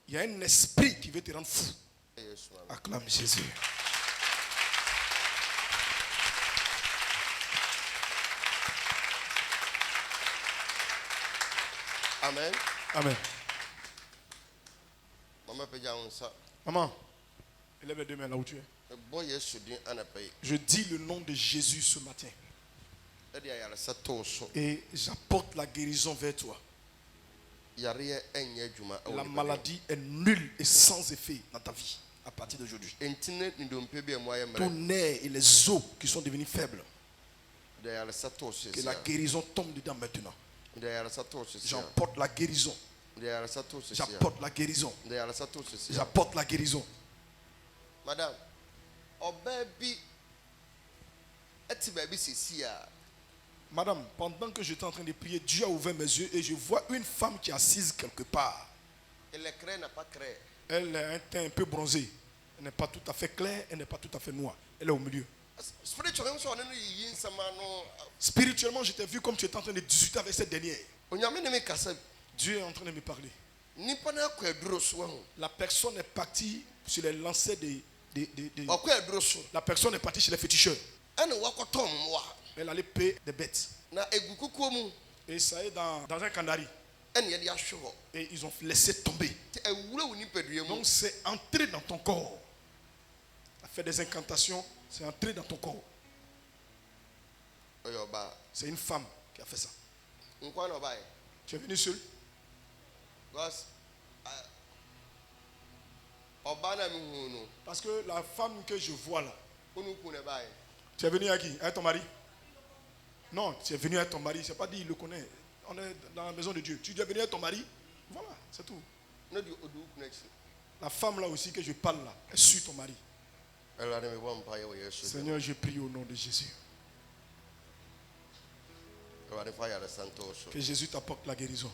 Il y a un esprit qui veut te rendre fou. Acclame Jésus. Amen. Amen. Maman, élève les deux mains là où tu es. Je dis le nom de Jésus ce matin. Et j'apporte la guérison vers toi. La maladie est nulle et sans effet dans ta vie à partir d'aujourd'hui. Ton nerf et les os qui sont devenus faibles, que la guérison tombe dedans maintenant. J'emporte la guérison. J'apporte la guérison. J'apporte la guérison. Madame, Madame, pendant que j'étais en train de prier, Dieu a ouvert mes yeux et je vois une femme qui est assise quelque part. Elle est claire, n'a pas clair. Elle a un teint un peu bronzé. Elle n'est pas tout à fait claire, elle n'est pas tout à fait noire. Elle est au milieu. Spirituellement, je t'ai vu comme tu étais en train de discuter avec cette dernière. Dieu est en train de me parler. La personne est partie sur les lancers La personne est partie chez les féticheurs. ɛna wakɔtɔ mmoa Elle allait payer des bêtes. na egu kukuo mu Et ça est dans un candari. ɛna yɛde ahwe hɔ Et ils ont laissé tomber. nti ɛwura wo nipadua mu Donc c'est entré dans ton corps. A fait des incantations, c'est entré dans ton corps. ɔyɛ ɔbaa C'est une femme qui a fait ça. nkwa na ɔbaa yɛ Tu es venu seul? because ɔbaa na mi hu no Parce que la femme que je vois là, ɔno kun na ɛbaa yɛ tu es venu avec qui? Avec ton mari? Non, tu es venu avec ton mari. C'est pas dit, il le connaît. On est dans la maison de Dieu. Tu es venu avec ton mari? Voilà, c'est tout. na de ɔdu kun akyi La femme là aussi que je parle là, elle suit ton mari. ɛwurade mi bɔ mpa yɛ wɔ Yesu Seigneur, je prie au nom de Jésus. ɛwurade fa yaresa ntɔ wo so Que Jésus t'apporte la guérison.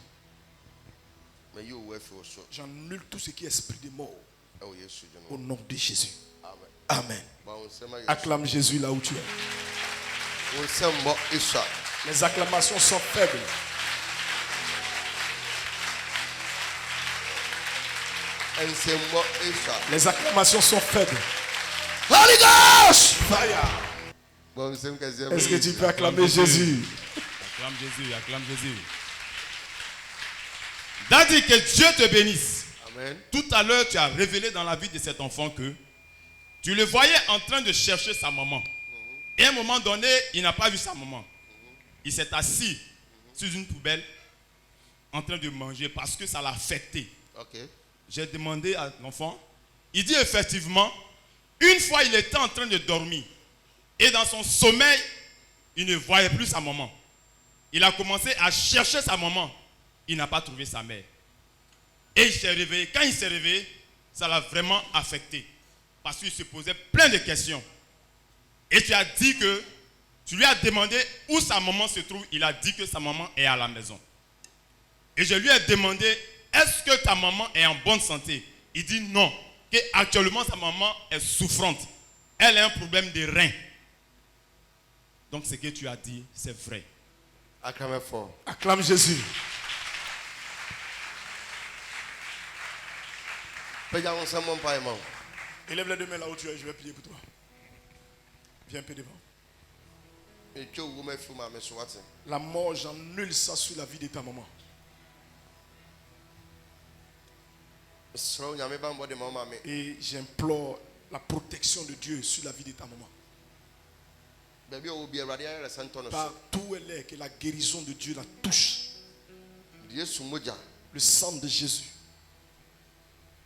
ma yi owu afi wo so J'annule tout ce qui est esprit de mort. ɛwɔ Yesu din Au mu nom de Jésus. amen Amen. ba wo nsɛm ayɛ Acclame Jésus là où tu es. wo nsɛm bɔ Yesu a Les acclamations sont faibles. nsɛm bɔ Yesu a Les acclamations sont faibles. Holy Ghost Fire. ba wo nsɛm kɛseɛ Est-ce que bɔ tu Yesu peux acclamer Jésus? Acclame Jésus, acclame Jésus. Daddy, que Dieu te bénisse. amen Tout à l'heure, tu as révélé dans la vie de cet enfant que tu le voyais en train de chercher sa maman. Et à un moment donné, il n'a pas vu sa maman. Il s'est assis sur une poubelle en train de manger parce que ça l'a affecté. ok J'ai demandé à l'enfant. Il dit effectivement, une fois il était en train de dormir. Et dans son sommeil, il ne voyait plus sa maman. Il a commencé à chercher sa maman. Il n'a pas trouvé sa mère. Et il s'est réveillé. Quand il s'est réveillé, ça l'a vraiment affecté. Parce qu'il se posait plein de questions. Et tu as dit que, tu lui as demandé où sa maman se trouve. Il a dit que sa maman est à la maison. Et je lui ai demandé, est-ce que ta maman est en bonne santé? Il dit non, qu'actuellement sa maman est souffrante. Elle a un problème de rein. Donc ce que tu as dit, c'est vrai. acclame fort Acclame Jésus. pɛgya wo nsɛm bɔ mpa yɛ ma wo Élève les deux mains là où tu es, je vais prier pour toi. Viens un peu devant. metwa owu ma afi ma me so wate La mort, j'annule ça sur la vie de ta maman. mesrɛ wo nyame bambɔ de ma wo ma me Et j'implore la protection de Dieu sur la vie de ta maman. baabi a ɔwɔ bi awurade ayaresa ntɔ no so Partout où elle est, que la guérison de Dieu la touche. de Yesu mogya Le sang de Jésus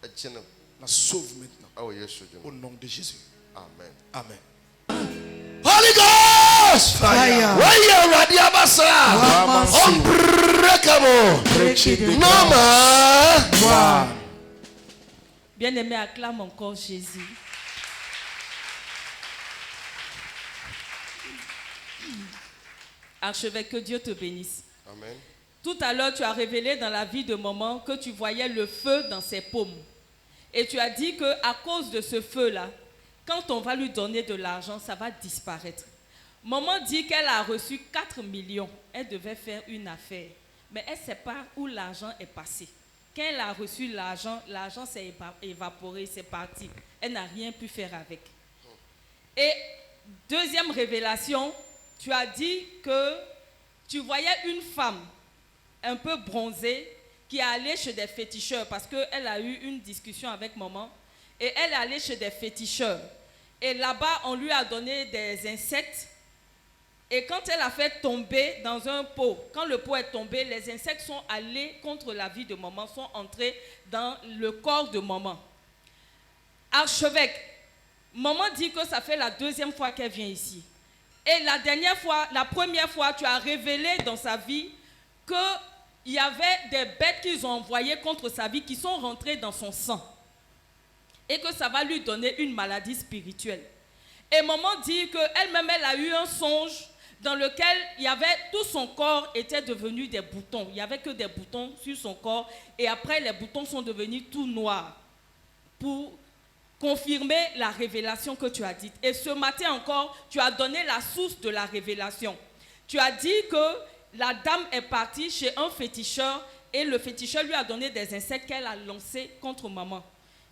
akyi no la sauve maintenant. ɛwɔ Yesu din Au mu nom de Jésus. amen Amen. Holy Ghost Fire. wɔyɛ awurade abasa unbreakable normal Bien-aimé, acclame encore Jésus. Archevêque, que Dieu te bénisse. amen Tout à l'heure, tu as révélé dans la vie de maman que tu voyais le feu dans ses paumes. Et tu as dit qu'à cause de ce feu-là, quand on va lui donner de l'argent, ça va disparaître. Maman dit qu'elle a reçu 4 millions. Elle devait faire une affaire. Mais elle ne sait pas où l'argent est passé. Quand elle a reçu l'argent, l'argent s'est évaporé, c'est parti. Elle n'a rien pu faire avec. Et deuxième révélation, tu as dit que tu voyais une femme un peu bronzée qui est allée chez des féticheurs parce qu'elle a eu une discussion avec maman et elle est allée chez des féticheurs. Et là-bas, on lui a donné des insectes et quand elle a fait tomber dans un pot, quand le pot est tombé, les insectes sont allés contre la vie de maman, sont entrés dans le corps de maman. Archevêque, maman dit que ça fait la deuxième fois qu'elle vient ici. Et la première fois, tu as révélé dans sa vie qu'il y avait des bêtes qu'ils ont envoyées contre sa vie qui sont rentrées dans son sang. Et que ça va lui donner une maladie spirituelle. Et maman dit qu'elle-même, elle a eu un songe dans lequel il y avait, tout son corps était devenu des boutons. Il n'y avait que des boutons sur son corps. Et après, les boutons sont devenus tout noirs. Pour confirmer la révélation que tu as dite. Et ce matin encore, tu as donné la source de la révélation. Tu as dit que la dame est partie chez un féticheur et le féticheur lui a donné des insectes qu'elle a lancés contre maman.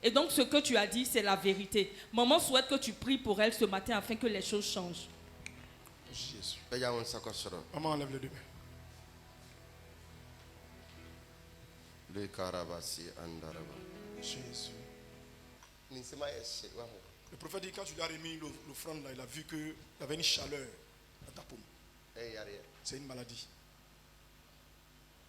Et donc ce que tu as dit, c'est la vérité. Maman souhaite que tu pries pour elle ce matin afin que les choses changent. Jésus. Bɛgya wo nsa kɔ soro. Maman, enlève les deux mains. Le karabasi andaraba. Jésus. Ne nsɛm ayɛ hye waho. Le prophète dit quand tu lui as remis l'offrande là, il a vu qu'il y avait une chaleur dans ta paume. Ɛyɛ yareɛ. C'est une maladie.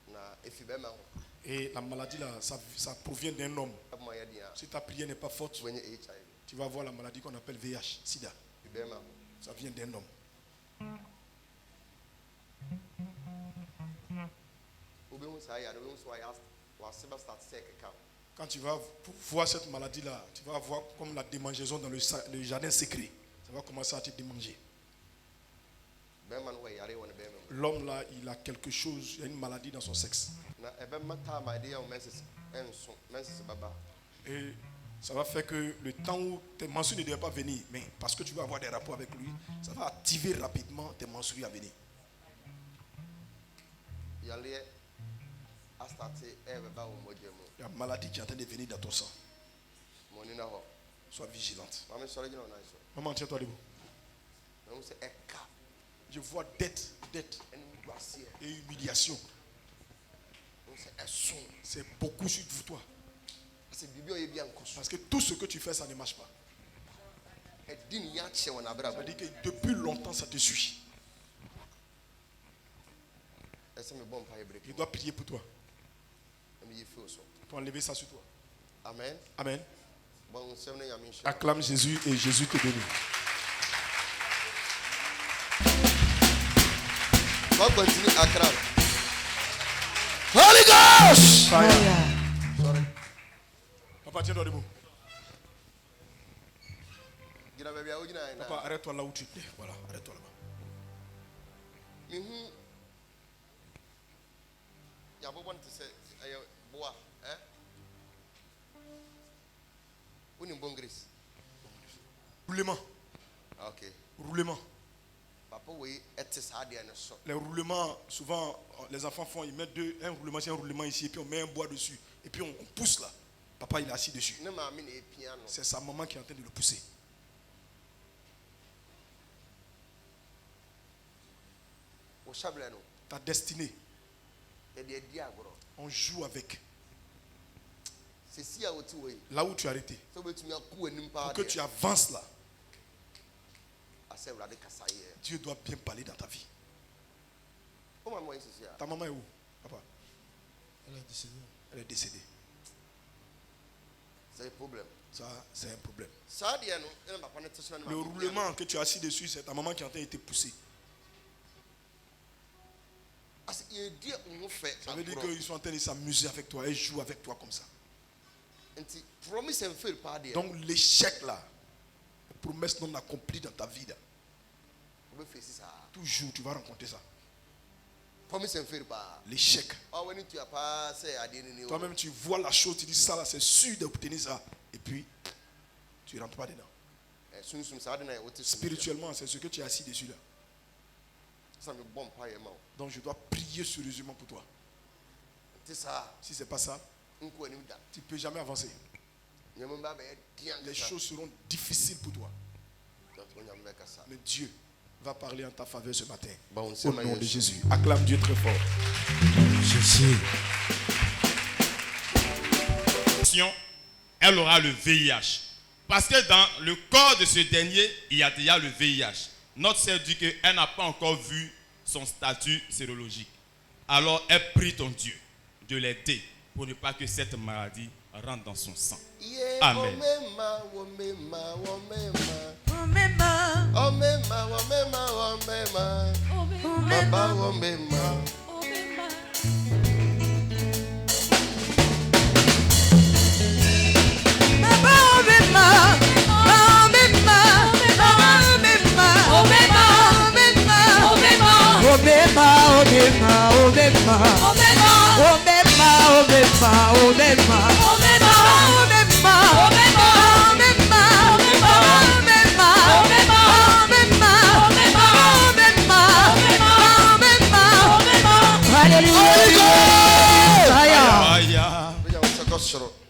Na efi bɛma ho. Et la maladie là, ça provient d'un homme. Abuma yɛ deɛ Si ta prière n'est pas forte, a wobɛnya HIV. tu vas voir la maladie qu'on appelle VIH, SIDA. Efi bɛma ho. Ça vient d'un homme. Wobɛhu saa yare wobɛhu so wase bɛstart sɛ ɛkeka wo. Quand tu vas voir cette maladie là, tu vas voir comme la démangeaison dans le jardin secret. Ça va commencer à te démanger. Bɛma no wɔ yare wɔ ne bɛma mu. L'homme là, il a quelque chose, il y a une maladie dans son sexe. Na ɛbɛma time a ɛde yɛ wo menses ɛnso menses bɛba. Et ça va faire que le temps où tes menstrues ne devaient pas venir, mais parce que tu vas avoir des rapports avec lui, ça va activer rapidement tes menstrues à venir. Yareɛ astarte ɛbɛba wo mmɔgya mu. La maladie qui est en train de venir dans ton sang. Mɔni na hɔ. Sois vigilante. Maame sɔre gyina wo nan so. Maman, tiens-toi debout. Na wo sɛ ɛka Je vois dette ɛne guaseɛ. et humiliation. Wo sɛ ɛso. C'est beaucoup sur toi. Sɛ biribi a ɔyɛ bi ankɔ so. Parce que tout ce que tu fais, ça ne marche pas. Ɛdi ne yɛ akyɛ wɔ Ça n'abrabɔ. veut dire que depuis longtemps, ça te suit. Ɛsɛ me bɔ mpaeɛ bere Je dois prier pour toi. ɛmi yi fi wo so. Pour enlever ça sur toi. Amen. Amen. Bɔ wo nsɛm ne nyame nhyira. Acclame Jésus et Jésus te bénit. Bɔ continue acclame. Holy Ghost! Sɔre. Papa, tiens-toi debout. Gyina baabi a wogyina yɛ na. Papa, arrête-toi là où tu es. Voilà, arrête-toi là-bas. Mehu yɛabobɔ no te sɛ ɛyɛ boa ɛ wonim bongris. Roulement. Ok. Roulement. Papa wei ɛte saa deɛ ne so. Les roulements, souvent, les enfants font, ils mettent un roulement, c'est un roulement ici, et puis on met un bois dessus, et puis on pousse là. Papa, il est assis dessus. Ne maame na epia no. C'est sa maman qui est en train de le pousser. Wo hyɛbrɛ no Ta destinée, yɛde adi agorɔ. on joue avec. Sesi a wote wei Là où tu as arrêté, sɛ wobɛtumi ako w'anim paa pour que tu deɛ avances là, asɛ Awurade kasa yɛ. Dieu doit bien parler dans ta vie. Wo maame wɔyɛ sesi a Ta maman est où, papa? Elle est décédée. Elle est décédée. c'est problème. Ça, c'est un problème. Saa deɛ no ɛna papa no te so na ne Le maame epia no. roulement que tu as assis dessus, c'est ta maman qui est en train de te pousser. Asɛ yɛdi wo ho fɛ Ça veut dire agorɔ. qu'ils sont en train de s'amuser avec toi et jouer avec toi comme ça. Nti promise and fail paa deɛ Donc l'échec là, les promesses non accomplies dans ta vie là, wobɛfesi saa. toujours tu vas rencontrer ça. Promise and fail paa. L'échec. W'ani tua paa sɛ adeɛ no ni wɔ. Toi-même tu vois la chose, tu dis ça là, c'est sûr d'obtenir ça. Et puis, tu ne rentres pas dedans. Sunsum saa de na yɛ wote Spirituellement, c'est ce que tu es assis dessus là. Sɛ mebɔ mpaeɛ ma wo. Donc je dois prier sérieusement pour toi. Nti saa Si ce n'est pas ça, nkɔ anim da. tu ne peux jamais avancer. Nyɛma ba bɛyɛ dian Les kasa. choses seront difficiles pour toi. Donc Nyame bɛkasa. Mais Dieu va parler en ta faveur ce matin. Ba wo Au nsɛm nom de ayɛ so. Jésus. Acclame Dieu très fort. Jésus. Elle aura le VIH. Parce que dans le corps de ce dernier, il y a déjà le VIH. Notre sœur dit qu'elle n'a pas encore vu son statut sérologique. Alors elle prie ton Dieu de l'aider pour ne pas que cette maladie rentre dans son sang. Yeah, Amen. Omema, omema, omema. Omema. Omema, omema, omema. Baba, omema.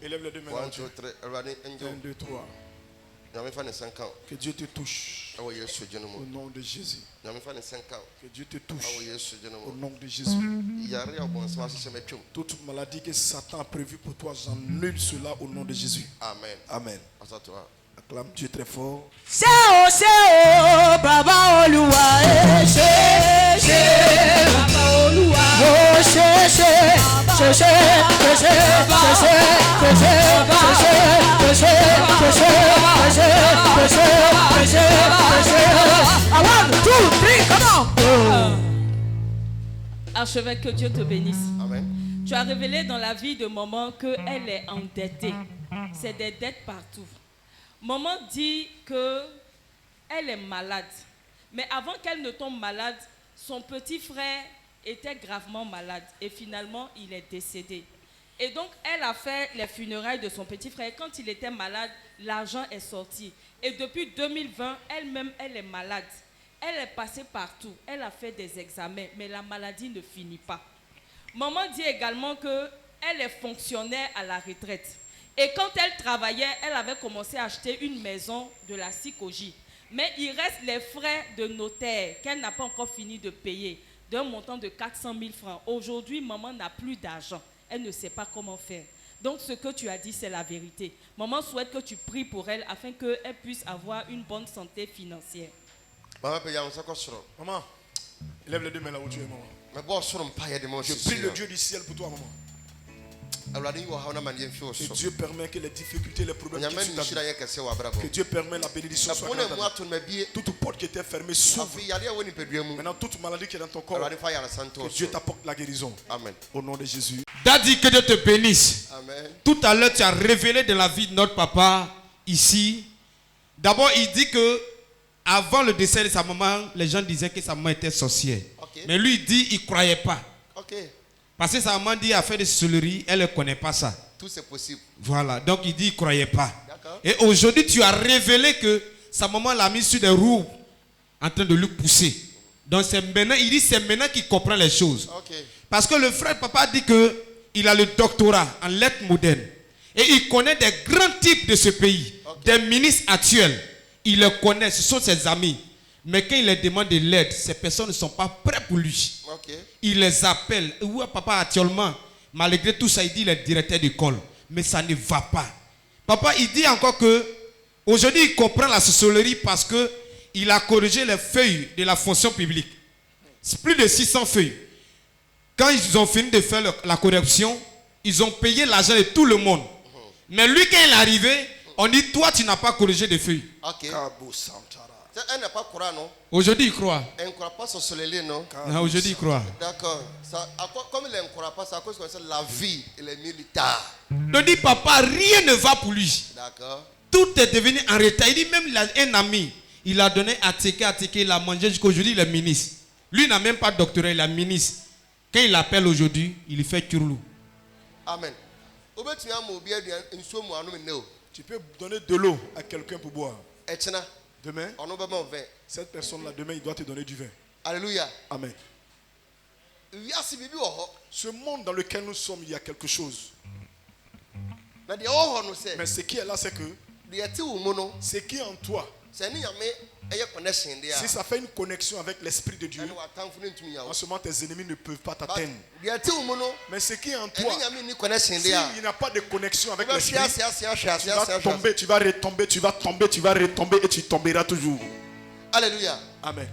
Élève les deux mains. 1, 2, 3. Awurade 1, angel. 2, 3. Que Dieu te touche. Au nom de Jésus. Que Dieu te touche. Au nom de Jésus. Toute maladie que Satan a prévue pour toi, j'annule cela au nom de Jésus. Amen. Amen. Acclame Dieu très fort. Baba Oluwa, Baba Oluwa, Archevêque, que Dieu te bénisse. Amen. Tu as révélé dans la vie de maman qu'elle est endettée. C'est des dettes partout. Maman dit qu'elle est malade. Mais avant qu'elle ne tombe malade, son petit frère était gravement malade. Et finalement, il est décédé. Et donc, elle a fait les funérailles de son petit frère. Quand il était malade, l'argent est sorti. Et depuis 2020, elle-même, elle est malade. Elle est passée partout. Elle a fait des examens. Mais la maladie ne finit pas. Maman dit également qu'elle est fonctionnaire à la retraite. Et quand elle travaillait, elle avait commencé à acheter une maison de la Sikoji. Mais il reste les frais de notaire qu'elle n'a pas encore fini de payer, d'un montant de 400 000 francs. Aujourd'hui, maman n'a plus d'argent. Elle ne sait pas comment faire. Donc ce que tu as dit, c'est la vérité. Maman souhaite que tu pries pour elle afin qu'elle puisse avoir une bonne santé financière. Maman, lève les deux mains là où tu es, maman. Je prie le Dieu du ciel pour toi, maman. Que Dieu permet que les difficultés, les problèmes que Dieu permet la bénédiction soit grande. Toute porte qui était fermée s'ouvre. Maintenant, toute maladie qui est dans ton corps, que Dieu t'apporte la guérison. Amen. Au nom de Jésus. Daddy, que Dieu te bénisse. Amen. Tout à l'heure, tu as révélé de la vie de notre papa ici. D'abord, il dit que avant le décès de sa maman, les gens disaient que sa maman était sorcière. Okay. Mais lui, il dit qu'il ne croyait pas. Okay. Parce que sa maman dit à faire des sorcelleries, elle ne connaît pas ça. Tout c'est possible. Voilà, donc il dit qu'il ne croyait pas. D'accord. Et aujourd'hui, tu as révélé que sa maman l'a mis sur des roues en train de lui pousser. Donc c'est maintenant, il dit c'est maintenant qu'il comprend les choses. Okay. Parce que le frère papa dit qu'il a le doctorat en lettres modernes. Et il connaît des grands types de ce pays. Okay. Des ministres actuels. Il les connaît, ce sont ses amis. Mais quand il leur demande de l'aide, ces personnes ne sont pas prêtes pour lui. Okay. Il les appelle. Où est papa actuellement? Malgré tout ça, il dit il est directeur d'école. Mais ça ne va pas. Papa, il dit encore que aujourd'hui, il comprend la sorcellerie parce qu'il a corrigé les feuilles de la fonction publique. C'est plus de 600 feuilles. Quand ils ont fini de faire la correction, ils ont payé l'argent de tout le monde. Mais lui, quand il est arrivé, on dit toi, tu n'as pas corrigé des feuilles. Okay. Elle n'a pas croire, non? Aujourd'hui, il croit. Elle ne croit pas sur ce non? Aujourd'hui, il croit. D'accord. Comme elle ne croit pas, c'est à cause de la vie et les militaires. Donc, dit papa, rien ne va pour lui. D'accord. Tout est devenu en retard. Il dit même il a un ami. Il a donné à Teke, il a mangé jusqu'aujourd'hui, il est ministre. Lui, il n'a même pas de doctorat, il est ministre. Quand il appelle aujourd'hui, il fait turlou. Amen. Tu peux donner de l'eau à quelqu'un pour boire. Demain, cette personne-là, demain, il doit te donner du vin. Alléluia. Amen. Ce monde dans lequel nous sommes, il y a quelque chose. Mais ce qui est là, c'est que ce qui est en toi, si ça fait une connexion avec l'Esprit de Dieu, en ce moment, tes ennemis ne peuvent pas t'atteindre. Mais ce qui est en toi, s'il n'y a pas de connexion avec l'Esprit, tu vas tomber, tu vas retomber, tu vas tomber, tu vas retomber et tu tomberas toujours. Alléluia. Amen.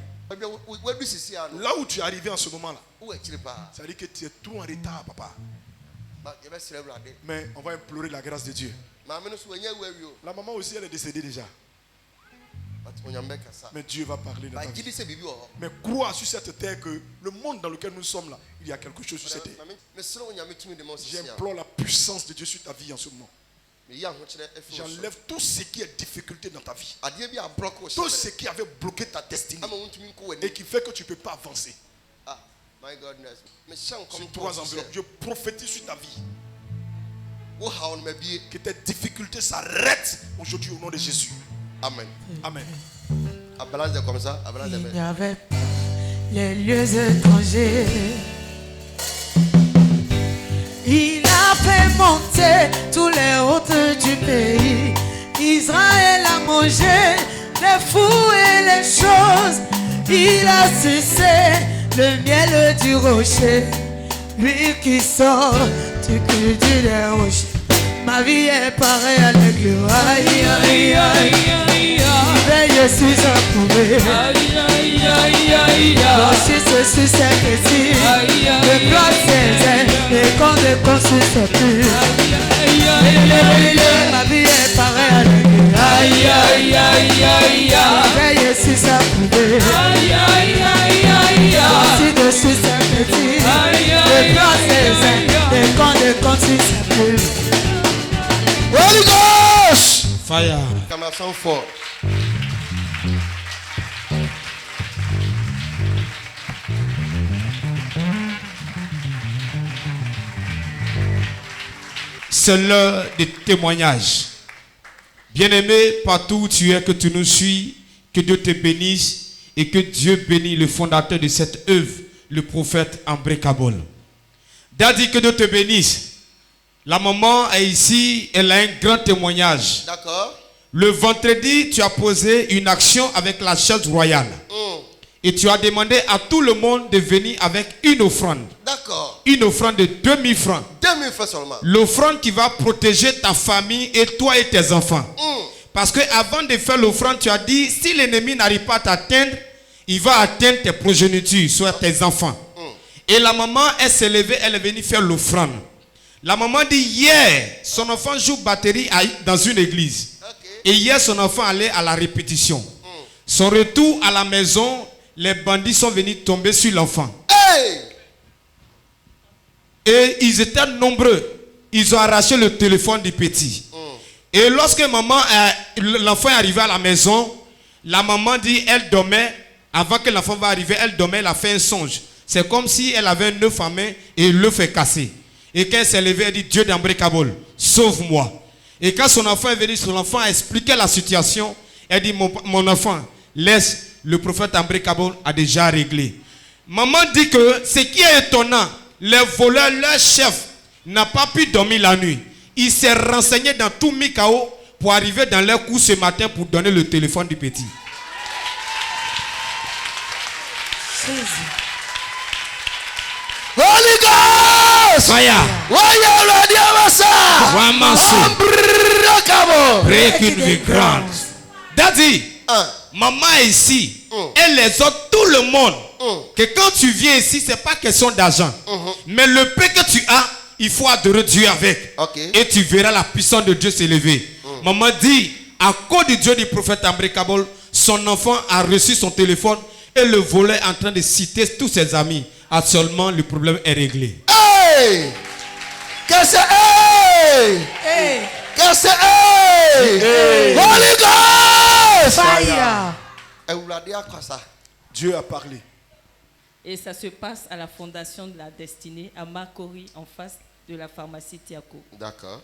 Là où tu es arrivé en ce moment-là, ça veut dire que tu es trop en retard, papa. Mais on va implorer la grâce de Dieu. La maman aussi, elle est décédée déjà. Mais Dieu va parler de ta vie. Mais crois sur cette terre que le monde dans lequel nous sommes là, il y a quelque chose sur cette terre. J'implore la puissance de Dieu sur ta vie en ce moment. J'enlève tout ce qui est difficulté dans ta vie. Tout ce qui avait bloqué ta destinée et qui fait que tu ne peux pas avancer. Sur 3 enveloppes, je prophétise sur ta vie. Que tes difficultés s'arrêtent aujourd'hui au nom de Jésus. Amen. Amen. Il y avait les lieux étrangers. Il a fait monter tous les hautes du pays. Israël a mangé les fous et les choses. Il a sucé le miel du rocher. Lui qui sort du cul des rochers. Ma vie est pareille à l'église. Aïe, aïe, aïe, aïe, aïe. Je suis approuvé. Aïe, aïe, aïe, aïe, aïe. Je suis cette ici. Le plan c'est les camps de construction plus. Aïe, aïe, aïe, aïe. Ma vie est pareille à l'église. Aïe, aïe, aïe, aïe, aïe. Je suis approuvé. Aïe, aïe, aïe, aïe, aïe. Je suis cette ici. Le plan c'est les camps de construction plus. Holy Ghost! Fire. Acclamation fort. C'est l'heure des témoignages. Bien-aimé, partout où tu es, que tu nous suis, que Dieu te bénisse et que Dieu bénisse le fondateur de cette œuvre, le prophète Ambré Kabol. Daddy, que Dieu te bénisse. La maman est ici, elle a un grand témoignage. D'accord. Le vendredi, tu as posé une action avec la chaise royale. Et tu as demandé à tout le monde de venir avec une offrande. D'accord. Une offrande de 2000 francs. 2000 francs seulement. L'offrande qui va protéger ta famille et toi et tes enfants. Parce que avant de faire l'offrande, tu as dit, si l'ennemi n'arrive pas à t'atteindre, il va atteindre tes progénitures, soit tes enfants. Et la maman, elle s'est levée, elle est venue faire l'offrande. La maman dit, hier, son enfant joue batterie dans une église. Et hier, son enfant allait à la répétition. Son retour à la maison, les bandits sont venus tomber sur l'enfant. Hey! Et ils étaient nombreux. Ils ont arraché le téléphone du petit. Et lorsque l'enfant est arrivé à la maison, la maman dit, elle dormait. Avant que l'enfant va arriver, elle dormait, elle a fait un songe. C'est comme si elle avait un œuf à main et l'œuf est cassé. Et quand elle s'est levée, elle dit, Dieu d'Ambré Kabol, sauve-moi. Et quand son enfant est venu, son enfant a expliqué la situation. Elle dit, mon enfant, laisse, le prophète Ambré Kabol a déjà réglé. Maman dit que ce qui est étonnant, les voleurs, leur chef, n'a pas pu dormir la nuit. Il s'est renseigné dans tout Mikao pour arriver dans leur cours ce matin pour donner le téléphone du petit. Holy Ghost! Fire! Break une vie grande. Daddy, maman est ici. Elle les autres, tout le monde. Que quand tu viens ici, c'est pas question d'argent. Mais le peu que tu as, il faut adorer Dieu avec. Et tu verras la puissance de Dieu s'élever. Maman dit, à cause du Dieu du prophète Ambré Kabol, son enfant a reçu son téléphone et le voleur est en train de citer tous ses amis. Actuellement, le problème est réglé. Hey! Qu'est-ce que c'est? Hey! Qu'est-ce que c'est? Hey! Holy Ghost! Fire! Et vous l'avez dit à quoi ça? Dieu a parlé. Et ça se passe à la Fondation de la Destinée, à Makori, en face de la pharmacie Tiako. D'accord.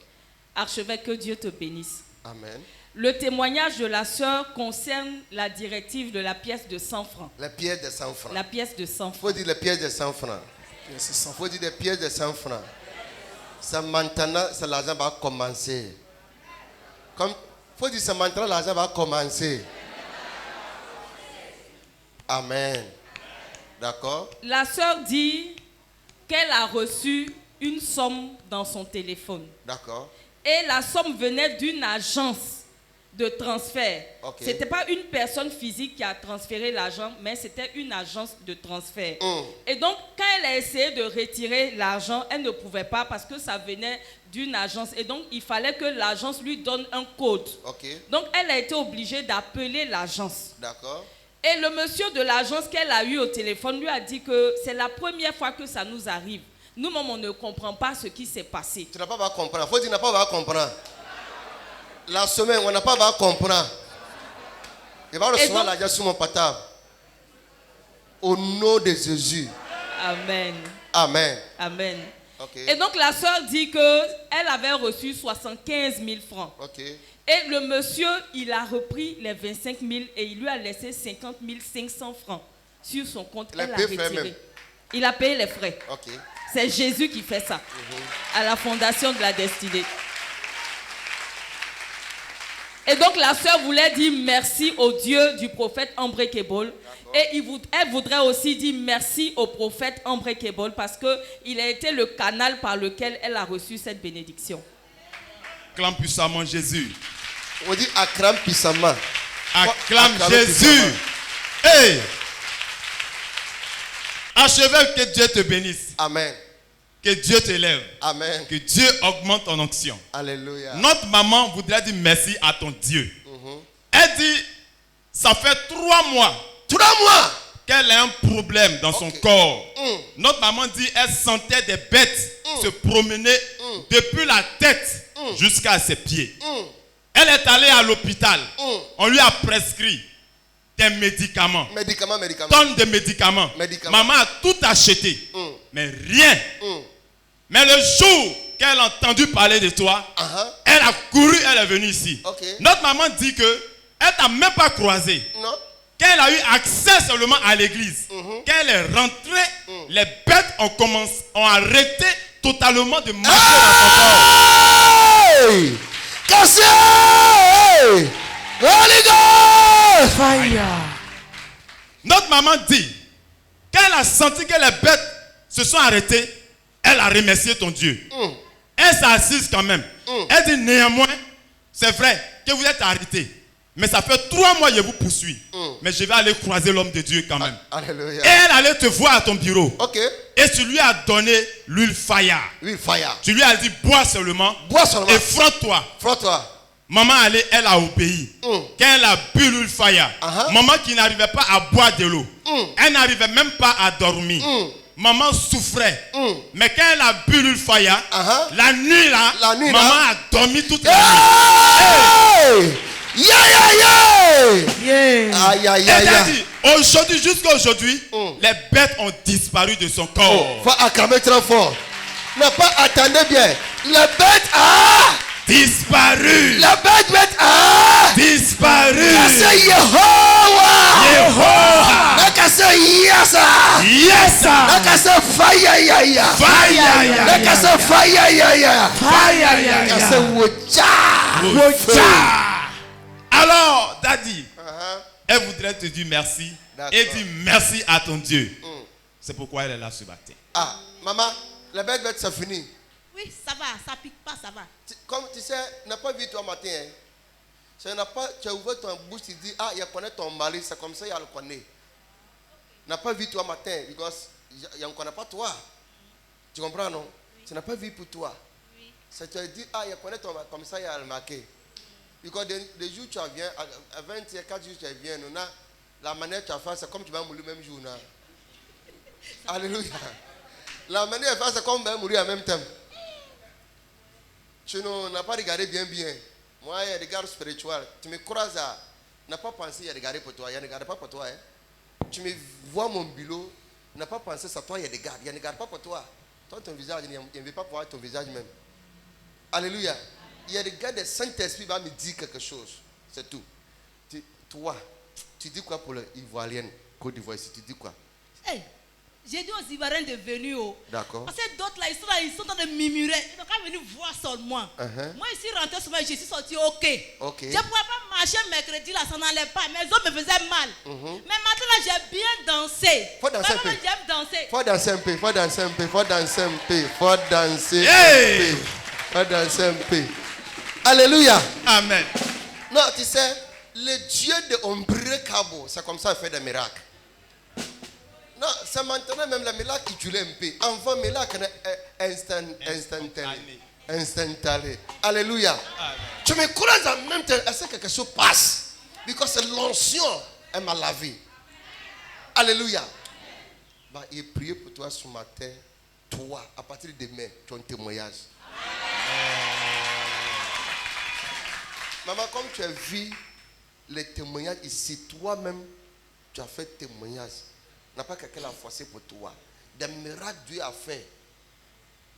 Archevêque, que Dieu te bénisse. Amen. Le témoignage de la sœur concerne la directive de la pièce de 100 francs. Les pièces de 100 francs. La pièce de 100 Il faut francs. dire les pièces de 100 francs. Il faut dire les pièces de 100 francs. C'est maintenant que l'argent va commencer. Il faut dire c'est maintenant que l'argent va commencer. Amen. D'accord? La sœur dit qu'elle a reçu une somme dans son téléphone. D'accord. Et la somme venait d'une agence de transfert. Ce n'était pas une personne physique qui a transféré l'argent, mais c'était une agence de transfert. Et donc, quand elle a essayé de retirer l'argent, elle ne pouvait pas parce que ça venait d'une agence. Et donc, il fallait que l'agence lui donne un code. Donc, elle a été obligée d'appeler l'agence. D'accord. Et le monsieur de l'agence qu'elle a eu au téléphone lui a dit que c'est la première fois que ça nous arrive. Nous-mêmes, on ne comprend pas ce qui s'est passé. Tu n'as pas à comprendre. Il faut dire, n'a pas à comprendre. La semaine, on n'a pas à comprendre. Il va recevoir l'argent sur mon portable. Au nom de Jésus. Amen. Amen. Amen. Et donc la sœur dit qu'elle avait reçu 75 000 francs. Et le monsieur, il a repris les 25 000 et il lui a laissé 50 500 francs sur son compte. Elle a retiré. Il a payé les frais. C'est Jésus qui fait ça. À la Fondation de la Destinée. Et donc la sœur voulait dire merci au Dieu du prophète Ambré Kebol. Et elle voudrait aussi dire merci au prophète Ambré Kebol parce qu'il a été le canal par lequel elle a reçu cette bénédiction. Acclame puissamment Jésus. On dit acclame puissamment. Acclame Jésus. Hey! Achevez, que Dieu te bénisse. Amen. Que Dieu t'élève. Amen. Que Dieu augmente ton onction. Alléluia. Notre maman voudrait dire merci à ton Dieu. Elle dit, ça fait 3 mois. 3 mois. Qu'elle a un problème dans son corps. Notre maman dit, elle sentait des bêtes se promener depuis la tête jusqu'à ses pieds. Elle est allée à l'hôpital. On lui a prescrit des médicaments. Tonnes de médicaments. Maman a tout acheté. Mais rien. Mais le jour qu'elle a entendu parler de toi, elle a couru, elle est venue ici. Notre maman dit que elle t'a même pas croisé. Non. Quand elle a eu accès seulement à l'église, quand elle est rentrée, les bêtes ont arrêté totalement de marcher dans son corps. Hey! Cassé! Holy Ghost! Fire. Notre maman dit, quand elle a senti que les bêtes se sont arrêtées, elle a remercié ton Dieu. Elle s'est assise quand même. Elle dit néanmoins, c'est vrai que vous êtes arrêtés. Mais ça fait 3 mois que je vous poursuis. Mais je vais aller croiser l'homme de Dieu quand même. Alléluia. Et elle allait te voir à ton bureau. Ok. Et tu lui as donné l'huile fire. L'huile fire. Tu lui as dit bois seulement. Bois seulement. Et frotte-toi. Frotte-toi. Maman elle a obéi. Quand elle a bu l'huile fire, maman qui n'arrivait pas à boire de l'eau, elle n'arrivait même pas à dormir. Maman souffrait. Mais quand elle a bu l'huile fire, la nuit là, maman a dormi toute la nuit. Hey! Yeah. Aïe, aïe, aïe, aïe. Aujourd'hui, jusqu'à aujourd'hui, les bêtes ont disparu de son corps. Faut acclamer très fort. Ne pas attendez bien. Les bêtes a disparu. La bête a disparu. C'est Yehovah. Yehovah. C'est Yesa. Yesa. C'est fire. Fire. C'est fire. Fire. C'est wocha. Alors, Daddy, elle voudrait te dire merci. Et dire merci à ton Dieu. C'est pourquoi elle est là ce matin. Ah, maman, la bête, c'est fini. Oui, ça va, ça pique pas, ça va. Comme tu sais, n'a pas vu toi matin. Tu as ouvert ton bouche, tu dis, ah, il connaît ton mari, c'est comme ça, il le connaît. N'a pas vu toi matin, parce qu'il ne connaît pas toi. Tu comprends, non? Tu n'as pas vu pour toi. Ça te dit, ah, il connaît ton mari, comme ça, il a le marqué. Parce que des jours tu viens, à 24 jours tu viens, la manière tu as fait, c'est comme tu vas mourir le même jour. Alléluia. La manière tu as fait, c'est comme tu vas mourir en même temps. Tu n'as pas regardé bien. Moi, il y a des gardes spirituels. Tu me croises à. N'a pas pensé qu'il y a des gardes pour toi. Il ne regarde pas pour toi. Tu me vois mon bureau. N'a pas pensé ça. Toi, il y a des gardes. Il ne regarde pas pour toi. Toi, ton visage, il ne veut pas voir ton visage même. Alléluia. Il y a des gars de Saint-Esprit qui vont me dire quelque chose. C'est tout. Toi, tu dis quoi pour l'Ivoirienne Côte d'Ivoire ici? Tu dis quoi? Hey, j'ai dit aux Ivoiriens de venir. D'accord. Parce que d'autres là, ils sont en train de murmurer. Ils n'ont qu'à venir voir seulement. Moi, ici, rentré souvent, je suis sorti ok. Je ne pouvais pas marcher mercredi là, ça n'allait pas. Mes os me faisaient mal. Mais maintenant là, j'ai bien dansé. Faut danser un peu. J'aime danser. Faut danser un peu. Faut danser un peu. Faut danser un peu. Faut danser Hey! un peu. Faut danser un peu. Alléluia. Amen. Non, tu sais, le Dieu de Ombré Cabo, c'est comme ça qu'il fait des miracles. Non, c'est maintenant même les miracles qui tuent un peu. Avant, miracle instantané. Alléluia. Amen. Tu me croises en même temps, est-ce que quelque chose passe? Parce que l'onction, elle m'a lavé. Alléluia. Bah, il est prié pour toi ce matin. Toi, à partir de demain, tu as un témoignage. Maman, comme tu as vu les témoignages ici, toi-même, tu as fait témoignage. N'a pas quelqu'un l'a forcé pour toi. Des miracles Dieu a fait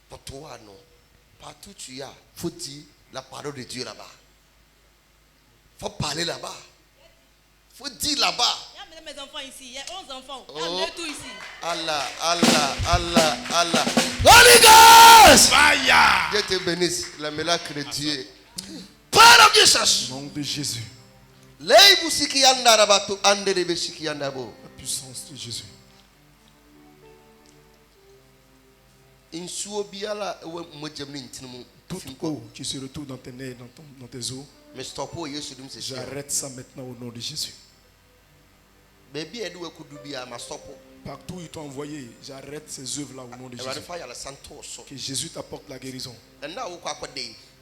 pour toi, non. Partout où tu as, il faut dire la parole de Dieu là-bas. Il faut parler là-bas. Il faut dire là-bas. Il y a mes enfants ici, il y a 11 enfants. Il y a tout ici. Allah. Holy Ghost! Fire! Dieu te bénisse, le miracle de Dieu. Par Jesus. Au nom de Jésus. Leibu sikianda rabato anderebe sikianda bo. La puissance de Jésus. Insuo biala ewe mojam ni ntinu. Toute eau qui se retrouve dans tes nez, dans tes os, Mais stop o Yesu dim se. j'arrête ça maintenant au nom de Jésus. Baby edu we kudu bia ma stop. Partout où ils t'ont envoyé, j'arrête ces œuvres-là au nom de Jésus. Que Jésus t'apporte la guérison.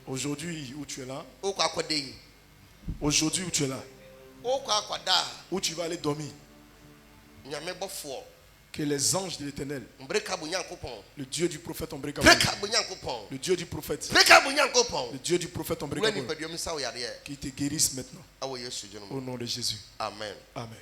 Aujourd'hui où tu es là, aujourd'hui où tu es là, où tu vas aller dormir, que les anges de l'Éternel, le Dieu du prophète Ombrekabo, le Dieu du prophète, le Dieu du prophète Ombrekabo, qui te guérisse maintenant. Au nom de Jésus. Amen. Amen.